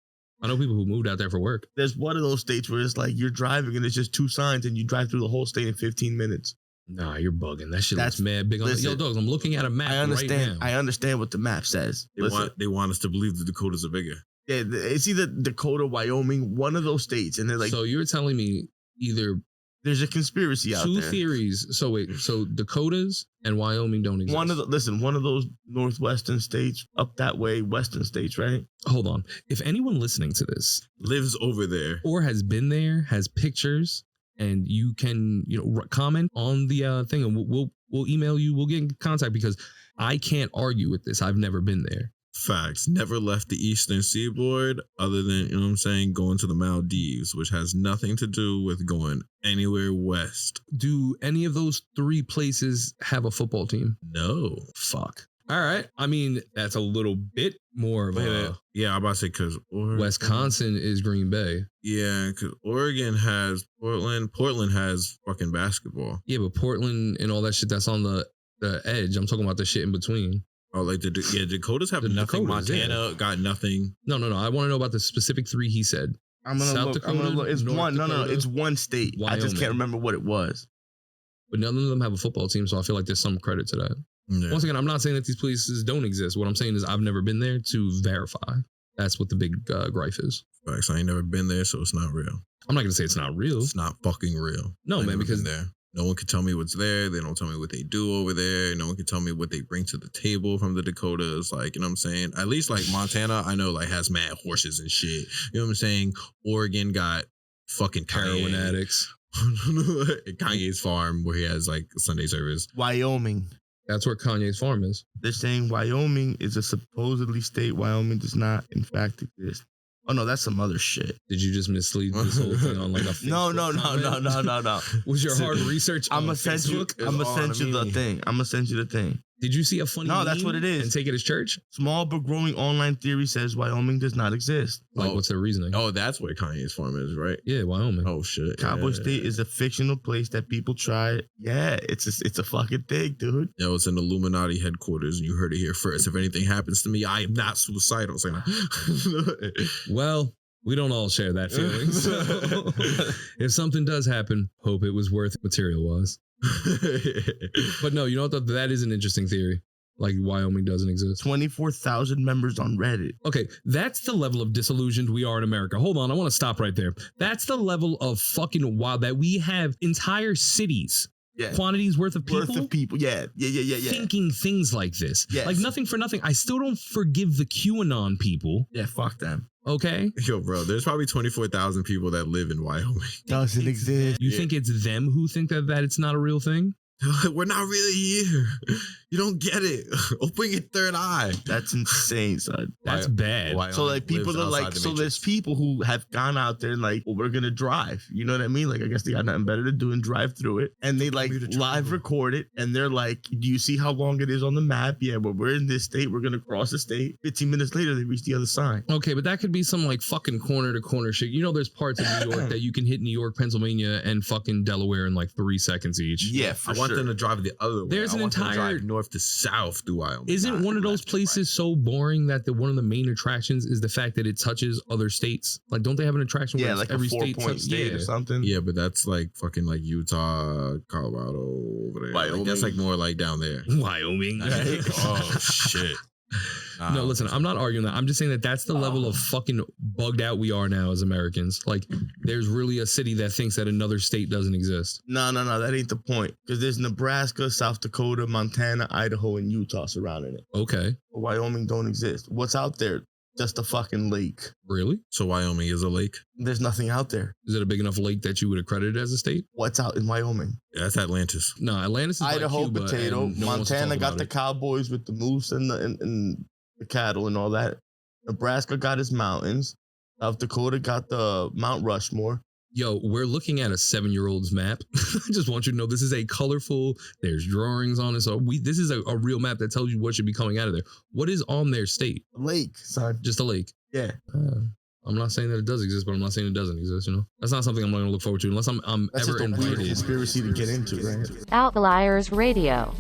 [SPEAKER 3] I know people who moved out there for work.
[SPEAKER 4] There's one of those states where it's like you're driving and it's just 2 signs and you drive through the whole state in 15 minutes.
[SPEAKER 3] Nah, you're bugging. That shit
[SPEAKER 4] That's-
[SPEAKER 3] looks mad big.
[SPEAKER 4] listen,
[SPEAKER 3] Yo, dogs, I'm looking at a map
[SPEAKER 4] I understand.
[SPEAKER 3] right now.
[SPEAKER 4] I understand what the map says.
[SPEAKER 5] They want us to believe the Dakotas are bigger.
[SPEAKER 4] Yeah, it's either Dakota, Wyoming, one of those states, and they're like,
[SPEAKER 3] so you're telling me either
[SPEAKER 4] there's a conspiracy out
[SPEAKER 3] two
[SPEAKER 4] there.
[SPEAKER 3] theories. So wait, so Dakotas and Wyoming don't exist.
[SPEAKER 4] One of those northwestern states up that way, western states, right?
[SPEAKER 3] Hold on. If anyone listening to this
[SPEAKER 5] Lives over there.
[SPEAKER 3] or has been there, has pictures, and you can, comment on the thing, and we'll email you. We'll get in contact because I can't argue with this. I've never been there.
[SPEAKER 5] Facts. Never left the eastern seaboard other than, going to the Maldives, which has nothing to do with going anywhere west.
[SPEAKER 3] Do any of those 3 places have a football team?
[SPEAKER 5] No.
[SPEAKER 3] Fuck. All right. I mean, that's a little bit more of a...
[SPEAKER 5] Yeah, I'm about to say because
[SPEAKER 3] Wisconsin is Green Bay.
[SPEAKER 5] Yeah, because Oregon has Portland. Portland has fucking basketball.
[SPEAKER 3] Yeah, but Portland and all that shit that's on the edge. I'm talking about the shit in between.
[SPEAKER 5] Oh, like Dakotas have
[SPEAKER 3] The
[SPEAKER 5] nothing.
[SPEAKER 3] Dakotas,
[SPEAKER 5] Montana got nothing.
[SPEAKER 3] No. I want to know about the specific 3 he said.
[SPEAKER 4] I'm gonna
[SPEAKER 3] South
[SPEAKER 4] look.
[SPEAKER 3] Dakota,
[SPEAKER 4] It's
[SPEAKER 3] North
[SPEAKER 4] one. No,
[SPEAKER 3] Dakota,
[SPEAKER 4] it's one state. I just
[SPEAKER 3] Wyoming.
[SPEAKER 4] can't remember what it was.
[SPEAKER 3] But none of them have a football team, so I feel like there's some credit to that.
[SPEAKER 5] Yeah.
[SPEAKER 3] Once again, I'm not saying that these places don't exist. What I'm saying is I've never been there to verify. That's what the big gripe is.
[SPEAKER 5] Facts. I ain't never been there, so it's not real.
[SPEAKER 3] I'm not going to say it's not real.
[SPEAKER 5] It's not fucking real.
[SPEAKER 3] No,
[SPEAKER 5] I ain't
[SPEAKER 3] man,
[SPEAKER 5] never
[SPEAKER 3] because
[SPEAKER 5] been there. No one can tell me what's there. They don't tell me what they do over there. No one can tell me what they bring to the table from the Dakotas. Like, you know what I'm saying? At least like Montana, I know like has mad horses and shit. You know what I'm saying? Oregon got fucking
[SPEAKER 3] heroin
[SPEAKER 5] Kanye.
[SPEAKER 3] addicts.
[SPEAKER 5] Kanye's farm where he has like Sunday service.
[SPEAKER 4] Wyoming.
[SPEAKER 3] That's where Kanye's farm is.
[SPEAKER 4] They're saying Wyoming is a supposedly state. Wyoming does not, in fact, exist. Oh no, that's some other shit.
[SPEAKER 3] Did you just mislead this whole thing on like a Facebook
[SPEAKER 4] No.
[SPEAKER 3] Was your hard research
[SPEAKER 4] I'm
[SPEAKER 3] on
[SPEAKER 4] gonna send you.
[SPEAKER 3] Facebook?
[SPEAKER 4] I'm gonna send you the
[SPEAKER 5] meme.
[SPEAKER 4] thing. I'm gonna send you the thing.
[SPEAKER 3] Did you see a funny
[SPEAKER 4] No, that's
[SPEAKER 3] meme
[SPEAKER 4] what it is.
[SPEAKER 3] and take it as church?
[SPEAKER 4] Small but growing online theory says Wyoming does not exist.
[SPEAKER 3] Like,
[SPEAKER 5] Oh.
[SPEAKER 3] what's their reasoning?
[SPEAKER 5] Oh, that's where Kanye's farm is, right?
[SPEAKER 3] Yeah, Wyoming.
[SPEAKER 5] Oh shit.
[SPEAKER 4] Cowboy
[SPEAKER 5] Yeah.
[SPEAKER 4] State is a fictional place that people try. Yeah, it's a fucking thing, dude.
[SPEAKER 5] Yo, it's an Illuminati headquarters, and you heard it here first. If anything happens to me, I am not suicidal. Saying
[SPEAKER 3] Well, we don't all share that feeling. So if something does happen, hope it was worth material-wise. But no, you know what? That is an interesting theory. Like Wyoming doesn't exist.
[SPEAKER 4] 24,000 members on Reddit.
[SPEAKER 3] Okay, that's the level of disillusioned we are in America. Hold on, I want to stop right there. That's the level of fucking wild that we have entire cities,
[SPEAKER 4] Yeah.
[SPEAKER 3] quantities worth of people.
[SPEAKER 4] Yeah.
[SPEAKER 3] Thinking things like this.
[SPEAKER 4] Yes.
[SPEAKER 3] Like nothing for nothing. I still don't forgive the QAnon people.
[SPEAKER 4] Yeah, fuck them.
[SPEAKER 3] Okay?
[SPEAKER 5] Yo, bro, there's probably 24,000 people that live in Wyoming.
[SPEAKER 4] Doesn't exist.
[SPEAKER 3] You
[SPEAKER 5] Yeah.
[SPEAKER 3] think it's them who think that it's not a real thing?
[SPEAKER 5] We're not really here. You don't get it. Open your third eye.
[SPEAKER 4] That's insane, son.
[SPEAKER 3] That's bad.
[SPEAKER 5] Wyoming
[SPEAKER 4] So like people
[SPEAKER 5] lives
[SPEAKER 4] are
[SPEAKER 5] outside
[SPEAKER 4] like,
[SPEAKER 5] the
[SPEAKER 4] so there's
[SPEAKER 5] Matrix.
[SPEAKER 4] people who have gone out there and like, well, we're gonna drive. You know what I mean? Like I guess they got nothing better to do and drive through it. And they like
[SPEAKER 5] Commuter
[SPEAKER 4] live
[SPEAKER 5] travel.
[SPEAKER 4] record it. And they're like, do you see how long it is on the map? Yeah, but we're in this state. We're gonna cross the state. 15 minutes later, they reach the other side.
[SPEAKER 3] Okay, but that could be some like fucking corner to corner shit. You know, there's parts of New York that you can hit New York, Pennsylvania, and fucking Delaware in like 3 seconds each.
[SPEAKER 4] Yeah, for
[SPEAKER 5] I want
[SPEAKER 4] sure.
[SPEAKER 5] them to drive the other way.
[SPEAKER 3] There's
[SPEAKER 5] I
[SPEAKER 3] an
[SPEAKER 5] want them to
[SPEAKER 3] entire-
[SPEAKER 5] drive north to south through Wyoming.
[SPEAKER 3] Isn't
[SPEAKER 5] not
[SPEAKER 3] one of those
[SPEAKER 5] left to
[SPEAKER 3] places so boring that one of the main attractions is the fact that it touches other states? Like, don't they have an attraction where
[SPEAKER 4] Yeah,
[SPEAKER 3] it's
[SPEAKER 4] like
[SPEAKER 3] every
[SPEAKER 4] a 4-point
[SPEAKER 3] state?
[SPEAKER 4] state or something.
[SPEAKER 5] right? Yeah, but that's like fucking like Utah, Colorado, over there. Like,
[SPEAKER 4] Wyoming.
[SPEAKER 5] that's like more like down there.
[SPEAKER 3] Wyoming.
[SPEAKER 5] Oh shit.
[SPEAKER 3] No, listen, I'm not arguing that. I'm just saying that that's the level of fucking bugged out we are now as Americans. Like, there's really a city that thinks that another state doesn't exist.
[SPEAKER 4] No, that ain't the point. Because there's Nebraska, South Dakota, Montana, Idaho, and Utah surrounding it.
[SPEAKER 3] Okay.
[SPEAKER 4] Wyoming don't exist. What's out there? Just a fucking lake.
[SPEAKER 3] Really?
[SPEAKER 5] So Wyoming is a lake.
[SPEAKER 4] There's nothing out there.
[SPEAKER 3] Is it a big enough lake that you would accredit it as a state?
[SPEAKER 4] What's out in Wyoming?
[SPEAKER 5] Yeah, that's Atlantis.
[SPEAKER 3] No, Atlantis is like
[SPEAKER 4] Idaho
[SPEAKER 3] Cuba,
[SPEAKER 4] potato.
[SPEAKER 3] and no one wants to
[SPEAKER 4] Montana
[SPEAKER 3] talk
[SPEAKER 4] got
[SPEAKER 3] about
[SPEAKER 4] the
[SPEAKER 3] it.
[SPEAKER 4] cowboys with the moose and the cattle and all that. Nebraska got his mountains. South Dakota got the Mount Rushmore.
[SPEAKER 3] Yo, we're looking at a 7-year-old's map. I just want you to know this is a colorful, there's drawings on it. So this is a real map that tells you what should be coming out of there. What is on their state?
[SPEAKER 4] Lake, son.
[SPEAKER 3] Just a lake.
[SPEAKER 4] Yeah.
[SPEAKER 3] I'm not saying that it does exist, but I'm not saying it doesn't exist, you know? That's not something I'm going to look forward to unless I'm
[SPEAKER 4] That's
[SPEAKER 3] ever
[SPEAKER 4] just a weird
[SPEAKER 3] invited.
[SPEAKER 4] conspiracy to get into, right?
[SPEAKER 2] Outliers Radio.